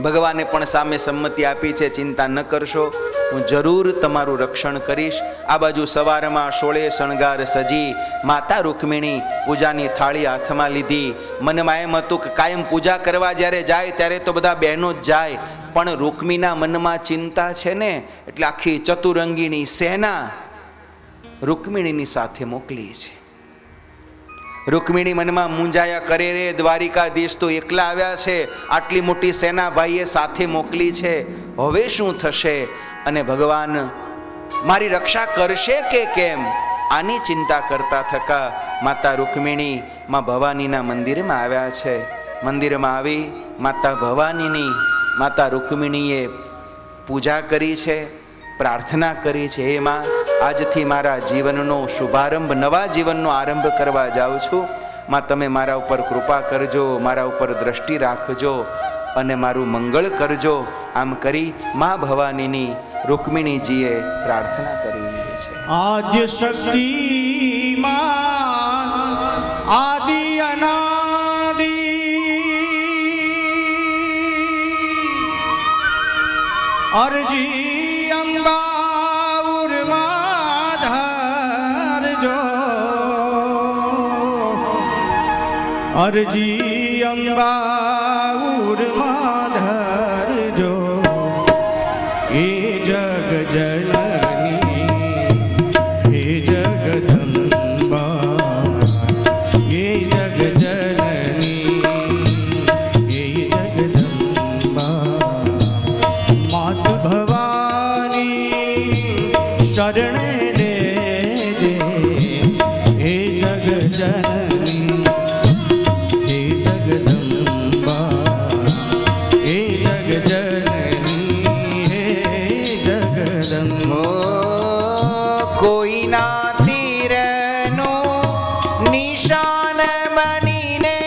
ભગવાને પણ સામે સંમતિ આપી છે, ચિંતા ન કરશો, હું જરૂર તમારું રક્ષણ કરીશ. આ બાજુ સવારમાં 16 શણગાર સજી માતા રૂકમિણી પૂજાની થાળી હાથમાં લીધી. મનમાં એમ હતું કે કાયમ પૂજા કરવા જ્યારે જાય ત્યારે તો બધા બહેનો જ જાય, પણ રૂકમીના મનમાં ચિંતા છે ને, એટલે આખી ચતુરંગીની સેના રૂકમિણીની સાથે મોકલી છે. રૂકમિણી મનમાં મૂંઝાયા કરે, રે દ્વારિકાધીશ તો એકલા આવ્યા છે, આટલી મોટી સેના ભાઈએ સાથે મોકલી છે, હવે શું થશે? અને ભગવાન મારી રક્ષા કરશે કે કેમ, આની ચિંતા કરતા થકા માતા રૂકમિણી માં ભવાનીના મંદિરમાં આવ્યા છે. મંદિરમાં આવી માતા ભવાનીની માતા રૂકમિણીએ પૂજા કરી છે, પ્રાર્થના કરી છે, હે માં, આજથી મારા જીવનનો શુભારંભ, નવા જીવનનો આરંભ કરવા જાઉં છું. માં તમે મારા ઉપર કૃપા કરજો, મારા ઉપર દ્રષ્ટિ રાખજો અને મારું મંગળ કરજો. આમ કરી માં ભવાનીની રૂકમિણીજીએ પ્રાર્થના કરી છે. આદ્ય શક્તિ માં આદિ અનાદિ અરજી અંબા ઉરમાં ધારજો, અરજી અંબા ઉરમાં ધારજો. હે જગ જનની હે જગદંબા, હે જગ જનની હે જગદંબા, માત ભવાની શરણે લેજે. હે જગ જનની હે જગદંબા, હે જગ જનની હે જગદંબા. કોઈના તીરનું નિશાન બનીને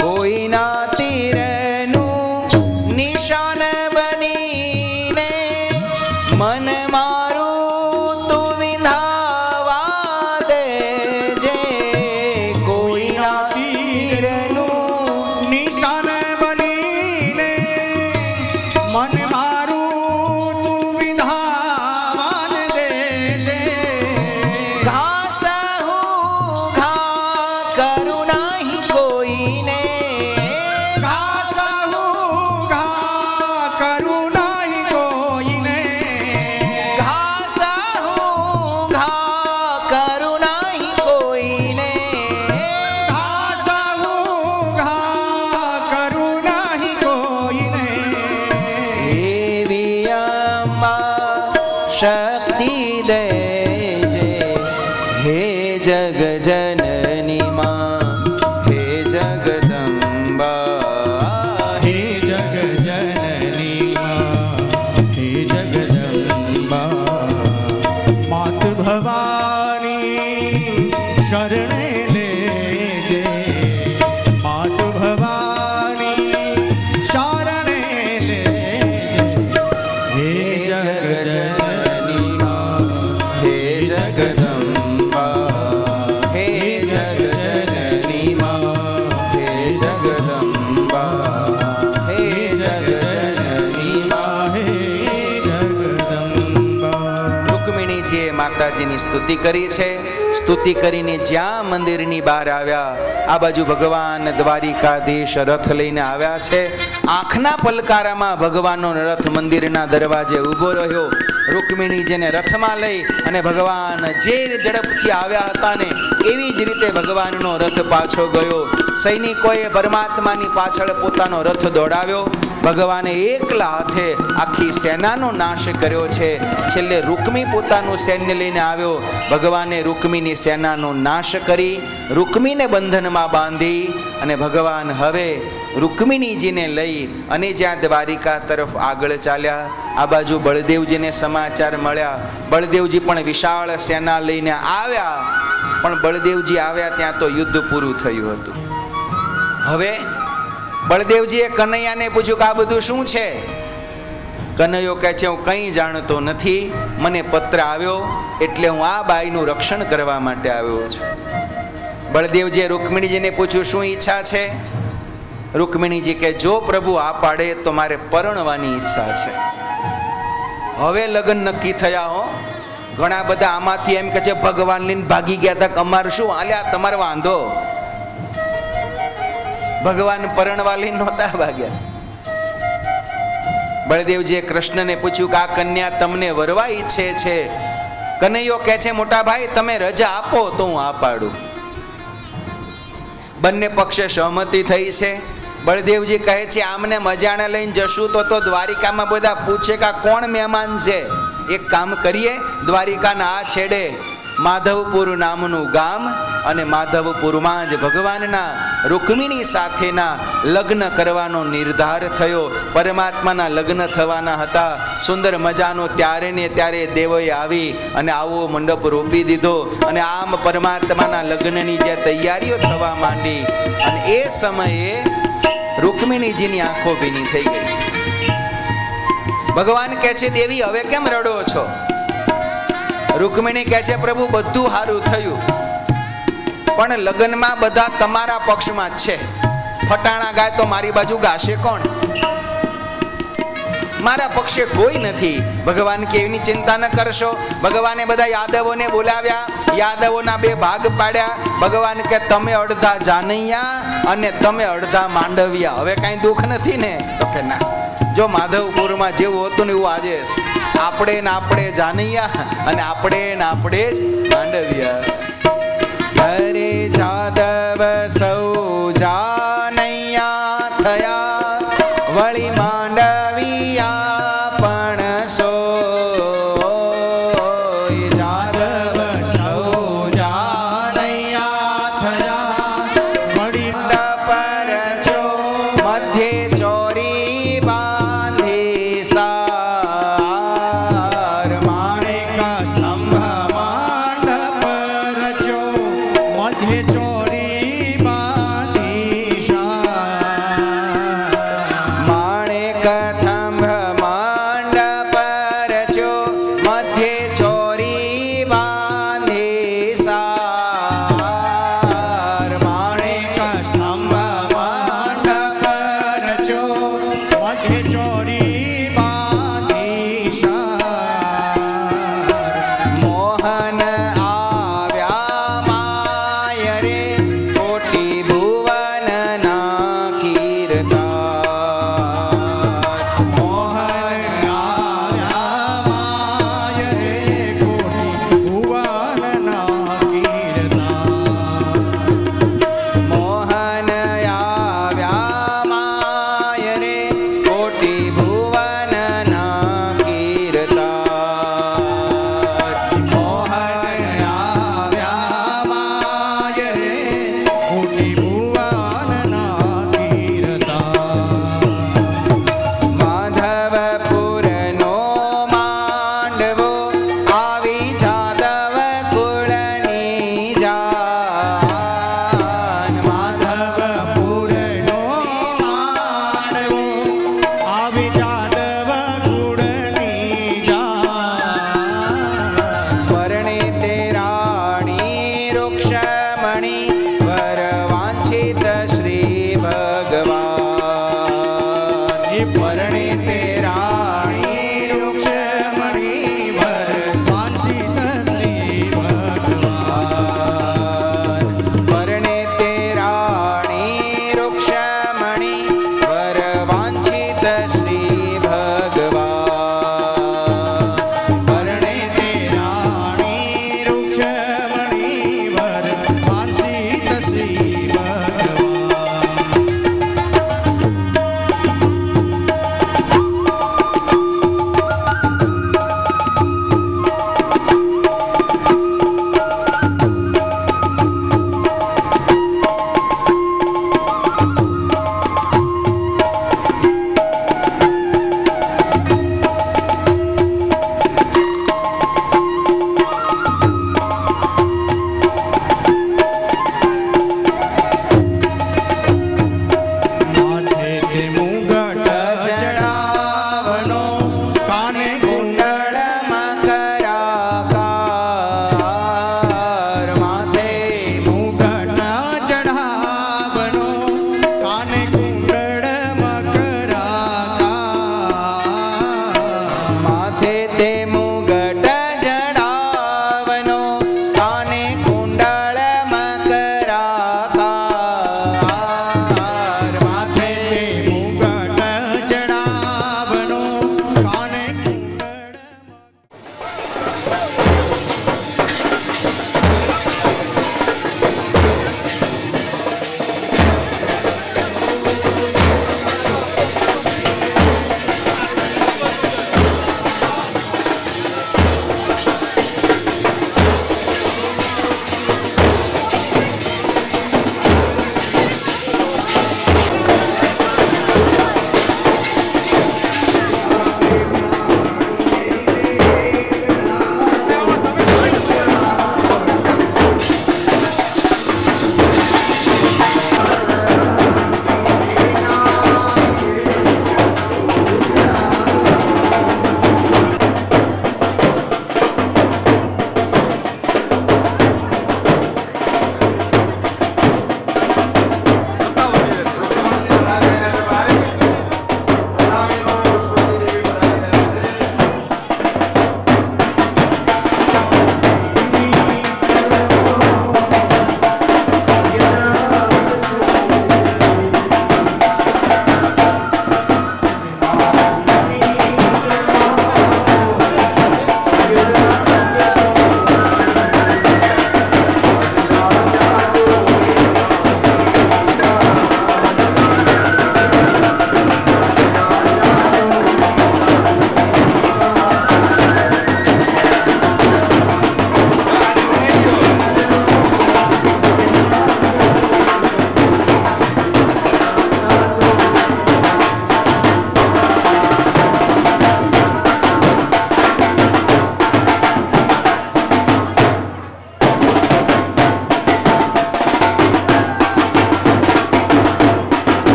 કોઈના તીરનું નિશાન બનીને મન મારું તું વિંધાવા દેજે. કોઈના તીરનું નિશાન બનીને મન મારું તું વિંધાવાન દેજે. ઘાસ હું ઘા કરું નહીં કોઈને, ઘાસ હું ઘા કરું નહીં કોઈને, ઘાસ હું ઘા કરું નહીં કોઈને. ઘાસ હું ઘા કરું નહીં કોઈને. એવી અંબા શક્તિ દેજે, હે જગ જનની માં, હે જગદંબા. હે જગ જનની માં, હે જગદંબા, માત ભવાની શરણે લેજે. માત ભવાની શરણે લેજે. હે જગ જનની માં, હે જગદંબા, હે જગ જનની માં, હે જગદંબા, હે જગ જનની માં. હે જગદંબા. રૂકમિણીજીએ માતાજીની સ્તુતિ કરી છે. સ્તુતિ કરીને જ્યાં મંદિરની બહાર આવ્યા, આ બાજુ ભગવાન દ્વારિકાધીશ રથ લઈને આવ્યા છે. આંખના પલકારામાં ભગવાનનો રથ મંદિરના દરવાજે ઊભો રહ્યો. રૂકમિણીજીને રથમાં લઈ અને ભગવાન જે ઝડપથી આવ્યા હતા ને એવી જ રીતે ભગવાનનો રથ પાછો ગયો. સૈનિકોએ પરમાત્માની પાછળ પોતાનો રથ દોડાવ્યો. ભગવાને એકલા હાથે આખી સેનાનો નાશ કર્યો છે. છેલ્લે રૂકમી પોતાનું સૈન્ય લઈને આવ્યો. ભગવાને રૂકમીની સેનાનો નાશ કરી રૂકમીને બંધનમાં બાંધી અને ભગવાન હવે રૂકમિણીજીને લઈ અને જ્યાં દ્વારિકા તરફ આગળ ચાલ્યા. આ બાજુ બળદેવજીને સમાચાર મળ્યા. બળદેવજી પણ વિશાળ સેના લઈને આવ્યા, પણ બળદેવજી આવ્યા ત્યાં તો યુદ્ધ પૂરું થયું હતું. હવે બળદેવજીએ કનૈયાને પૂછ્યું કે આ બધું શું છે? કનૈયો કહે છે, હું કંઈ જાણતો નથી, મને પત્ર આવ્યો એટલે હું આ બાઈનું રક્ષણ કરવા માટે આવ્યો છું. બળદેવજીએ રૂકમિણીજીને પૂછ્યું, શું ઈચ્છા છે? રૂકમિણીજી કે, જો પ્રભુ આ પાડે તો મારે પરણવાની ઈચ્છા છે. હવે લગ્ન નક્કી થયા હો. ઘણા બધા આમાંથી એમ કે છે ભગવાન લઈને ભાગી ગયા હતા, અમારે શું આલ્યા, તમારે વાંધો. ભગવાન પરણવા લઈને નહોતા ભાગ્યા. બળદેવજીએ કૃષ્ણને પૂછ્યું કે આ કન્યા તમને વરવા ઈચ્છે છે. કનૈયો કહે છે મોટા ભાઈ તમે રજા આપો તો હું આ પાડું. બંને પક્ષે સહમતિ થઈ છે. બળદેવજી કહે છે આમને મજાને લઈને જશું તો દ્વારિકામાં બધા પૂછે કે આ કોણ મહેમાન છે. એક કામ કરીએ, દ્વારિકાના આ છેડે માધવપુર નામનું ગામ અને માધવપુરમાં જ ભગવાનના રૂકમિણી સાથેના લગ્ન કરવાનો નિર્ધાર થયો. પરમાત્માના લગ્ન થવાના હતા. સુંદર મજાનો ત્યારે ને ત્યારે દેવોએ આવી અને આવો મંડપ રોપી દીધો અને આમ પરમાત્માના લગ્નની જે તૈયારીઓ થવા માંડી અને એ સમયે રૂકમિણીજીની આંખો ભીની થઈ ગઈ. ભગવાન કહે છે દેવી હવે કેમ રડો છો? રૂકમિણી કહે છે પ્રભુ બધું સારું થયું પણ લગ્નમાં બધા તમારા પક્ષમાં જ છે. ફટાણા ગાય તો મારી બાજુ ગાશે કોણ? મારા પક્ષે કોઈ નથી. ભગવાન કે એની ચિંતા ન કરશો. ભગવાને બધા યાદવોને બોલાવ્યા, યાદવોના બે ભાગ પાડ્યા. ભગવાન કે તમે અડધા જાનૈયા અને તમે અડધા માંડવિયા. હવે કાંઈ દુઃખ નથી ને? તો કે ના, જો માધવપુરમાં જેવું હતું ને એવું આજે આપણે ને આપણે જાનૈયા અને આપણે ને આપણે જ માંડવિયા. અરે જાદવ સૌ જાનૈયા થયા વળી માંડવિયા પણ સો. જાદવ સૌ જાનૈયા થયા વળી પર છો મધ્યે ચોરી બાંધી સાર. માણેકા સ્તંભ માંડપ રચ્યો મધ્ય ચોરી બાંધી માણેક થંભ માંડપ રચ્યો મધ્યે ચોરી બાંધી સાર. માણેકા સ્તંભ માંડપ રચ્યો મધ્ય ચોરી બાંધી મોહન આવ્યા માય રે કોટી ભુવન ના કીર્તાર. મોહન આવ્યા માય રે કોટી ભુવનના કીર્તાર. મોહન આવ્યા માય રે કોટી ભુવન ના કીર્તાર. મોહન આવ્યા માય રે કોટી ભુવનના કીર્તાર. માધવપુરનો માંડવો આવી જાદવ કુળની જાન. માધવપુરનો માંડવો આવી જાદવ કુળની જાન. પરણે તે રાણી રૂક્ષમણી વર વાંછિત શ્રી ભગવાન. પરણે તે રાણી રૂક્ષમણી વર વાંછિત શ્રી ભગવાન. પરણે તે રાણી રૂક્ષમણી વર વાંછિત શ્રી ભગવાન. પરણે તે રાણી રૂક્ષમણી વર વાંછિત શ્રી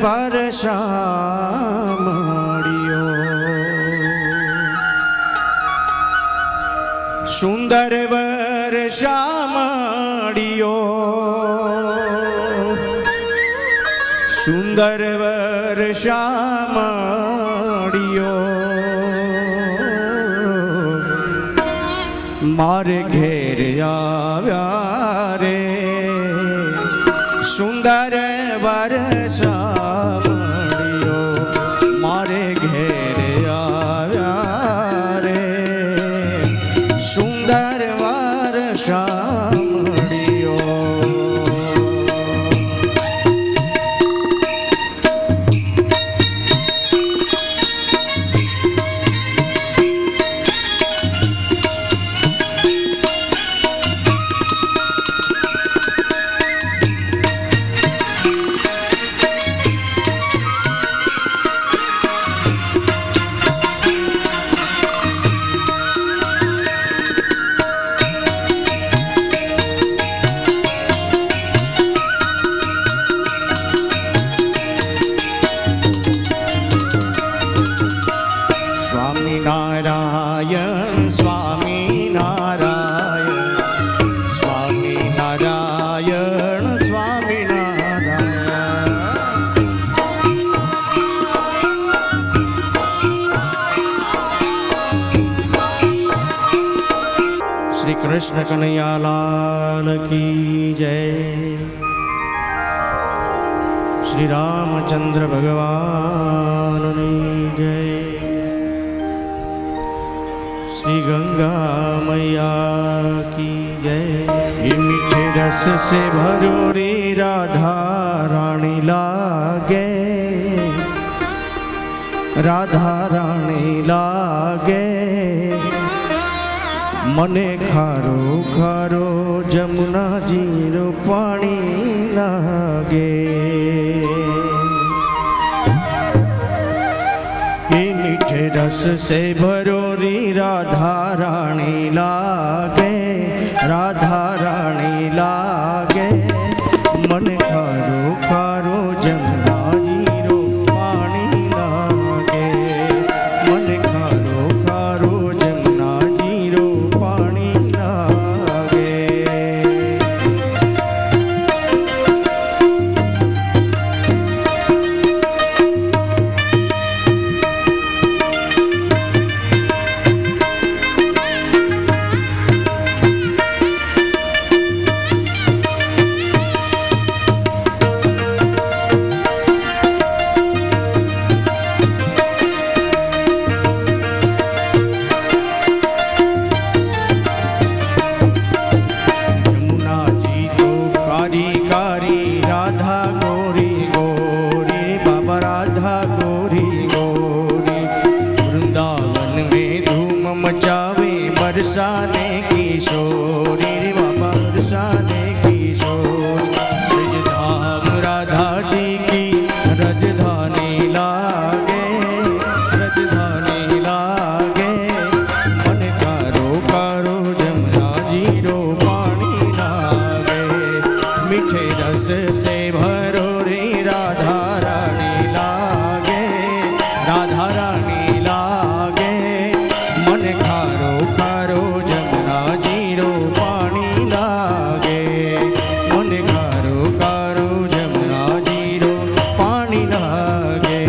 વર્ષા મળ્યો સુંદર વર્ષા મળ્યો સુંદર વર્ષા મળ્યો મારે ઘેર આવ્યા રે સુંદર વર્ષા મળ્યો મારે ઘેર આવ્યા રે સુંદર વર્ષા મળ્યો સ્વામિનારાયણ સ્વામિનારાયણ સ્વામિનારાયણ સ્વામિનારાયણ શ્રી કૃષ્ણ કનૈયાલાલ કી જય શ્રી રામચંદ્ર ભગવાનની જય श्री गंगा मैया की जय ये मीठे रस से भरो रे राधा रानी लागे राधा रानी लागे મને ખારો ખારો જમુનાજીનું પાણી લાગે ये मीठे रस से भरो री राधा रानी लागे राधा रानी लागे मन खारो खारो जमनाजीरो पानी लागे मन खारो खारो जमनाजीरो पानी लागे बरसाने किशोरी रे बाबा बरसाने किशोरी ब्रजधाम राधा जी की रजधानी लागे रजधानी लागे मन कारो कारो जमुना जीरो पानी लागे मीठे रस से भरो रे राधा रानी लागे राधा रानी लागे मन खारो खारो जमुना जीरो पानी लागे मन खारो खारो जमुना जीरो पानी लागे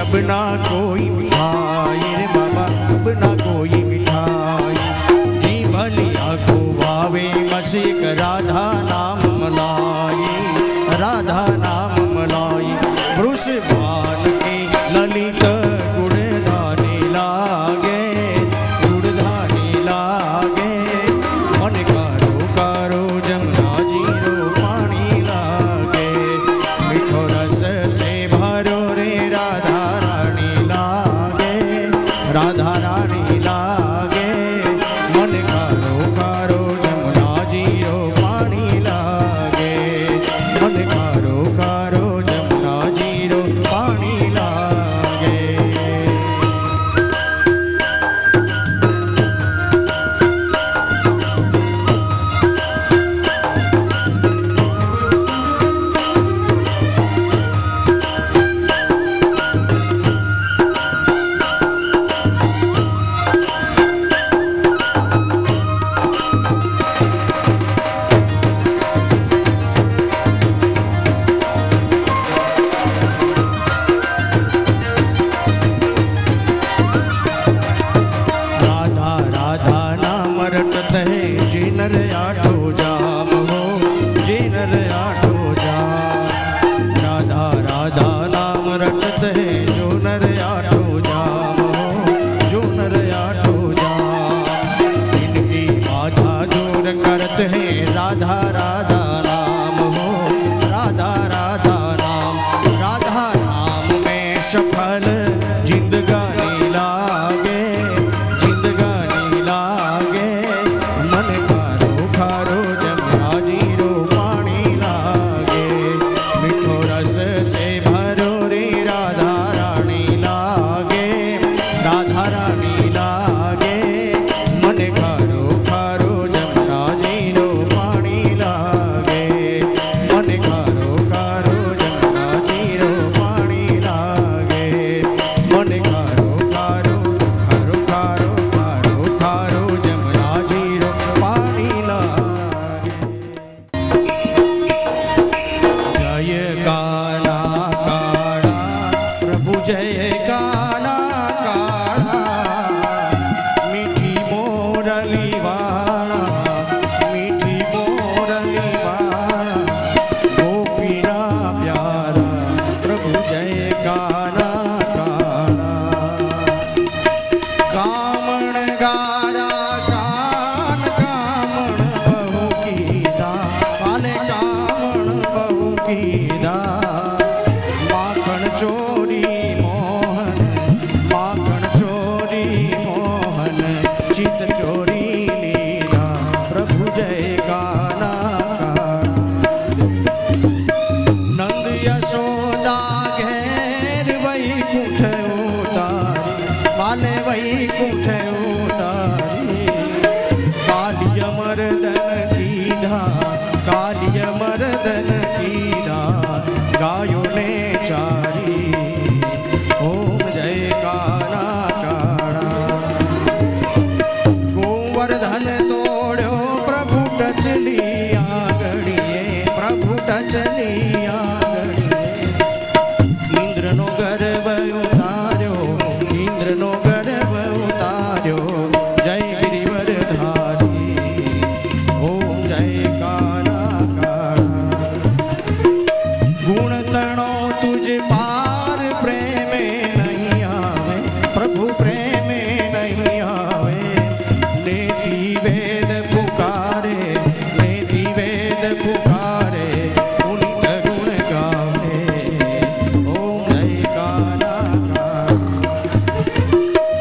अब ना कोई मिठाई रे बाबा, अब ना कोई मिठाई। जी भलिया को भावे बस एक राधा नाम मलाई, राधा नाम मलाई। वृषभान की ललित गुणधानी लागे, गुणधानी लागे। मन कारो कारो जमुना जीरो पानी लागे, मीठो रस से भरो रे राधा रानी लागे, राधा रानी लागे। मन कारो कारो जमुना जीरो पानी लागे, मन कारो कारो जमुना जीरो पानी लागे। राधा राधा नाम रटत है जिनर आठो जाम हो, जिनर आठो जाम। राधा राधा नाम रटत है जो नर आठो जाम हो, जो नर आठो जाम। इनकी बाधा दूर करत है राधा राधा नाम हो, राधा राधा नाम। राधा नाम में सफल जिंदगानी लागे, जिंदगानी लागे। मन खारो खारो जमुना जीरो पानी लागे, मीठो रस से भरो रे राधा रानी लागे, राधा रानी लागे। मन खारो खारो जमुना जीरो पानी लागे, मन खारो खारो जमुना जीरो पानी लागे। मन खारो खारो खारो खारो खारो खारो जमुना जीरो पानी लागे। जय काना काना प्रभु जय काना काना, मीठी मोरली वाला, मीठी मोरली वाला। गोपीना प्यारा प्रभु जय काना काना। कामण गारा कान कामण बहु कीदा, वाले कामण बहु कीदा। माखण चोरी मोहन, माखण चोरी मोहन, चित चोरी लीला प्रभु जय काना काना। नंद यशोदा घेर वैकुंठ उतारी, वाले वैकुंठ उतारी। कालिय मर्दन कीधा, कालिय मर्दन कीधा, गायों ने चारी। ओम जय काना काना। गोवर्धन तोड़ो प्रभु टच लिया गड़िए, प्रभु टच लिया गड़िए। इंद्र नो गर्व उतार्यो, इंद्र नो गर्व उतार्यो। जय गिरिवर धारी। ओम जय काना काना। गुण तणो तुझ पार प्रेम नहीं आवे, प्रभु प्रेम नहीं आवे। नेति वेद पुकारे, नेति वेद पुकारे, पुनीत गुण गावे। ओम जय काना काना।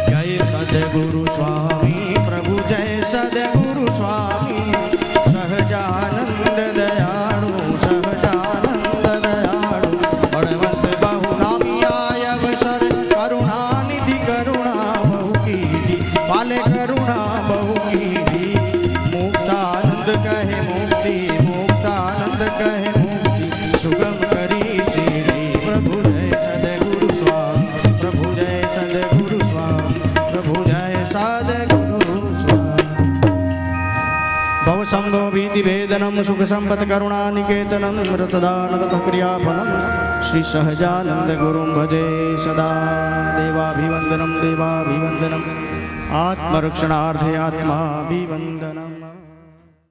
जय सद्गुरु स्वामी प्रभु जय सद्गुरु स्वामी। सहजानंद दयाळु, सहजानंद दयाळु। बलवंत बहु नामी आय अवसर, करुणा निधि करुणा बहु कीधी, वाले करुणा बहु कीधी। मुक्तानंद कहे मुक्ति, मुक्तानंद कहे मुक्ति। सुगम करी श्री प्रभु जय सद्गुरु स्वामी, प्रभु जय सद्गुरु स्वामी, प्रभु जय सद्गुरु स्वामी। भवसंभव भीति भेदनम सुख संपत् करुणा निकेतनम मृतदान क्रियाफलम। श्री सहजानंद गुरुं भजे सदा। देवाभिवंदनम देवाभिवंदनम, आत्मरक्षणार्थे आत्माभिवंदनम।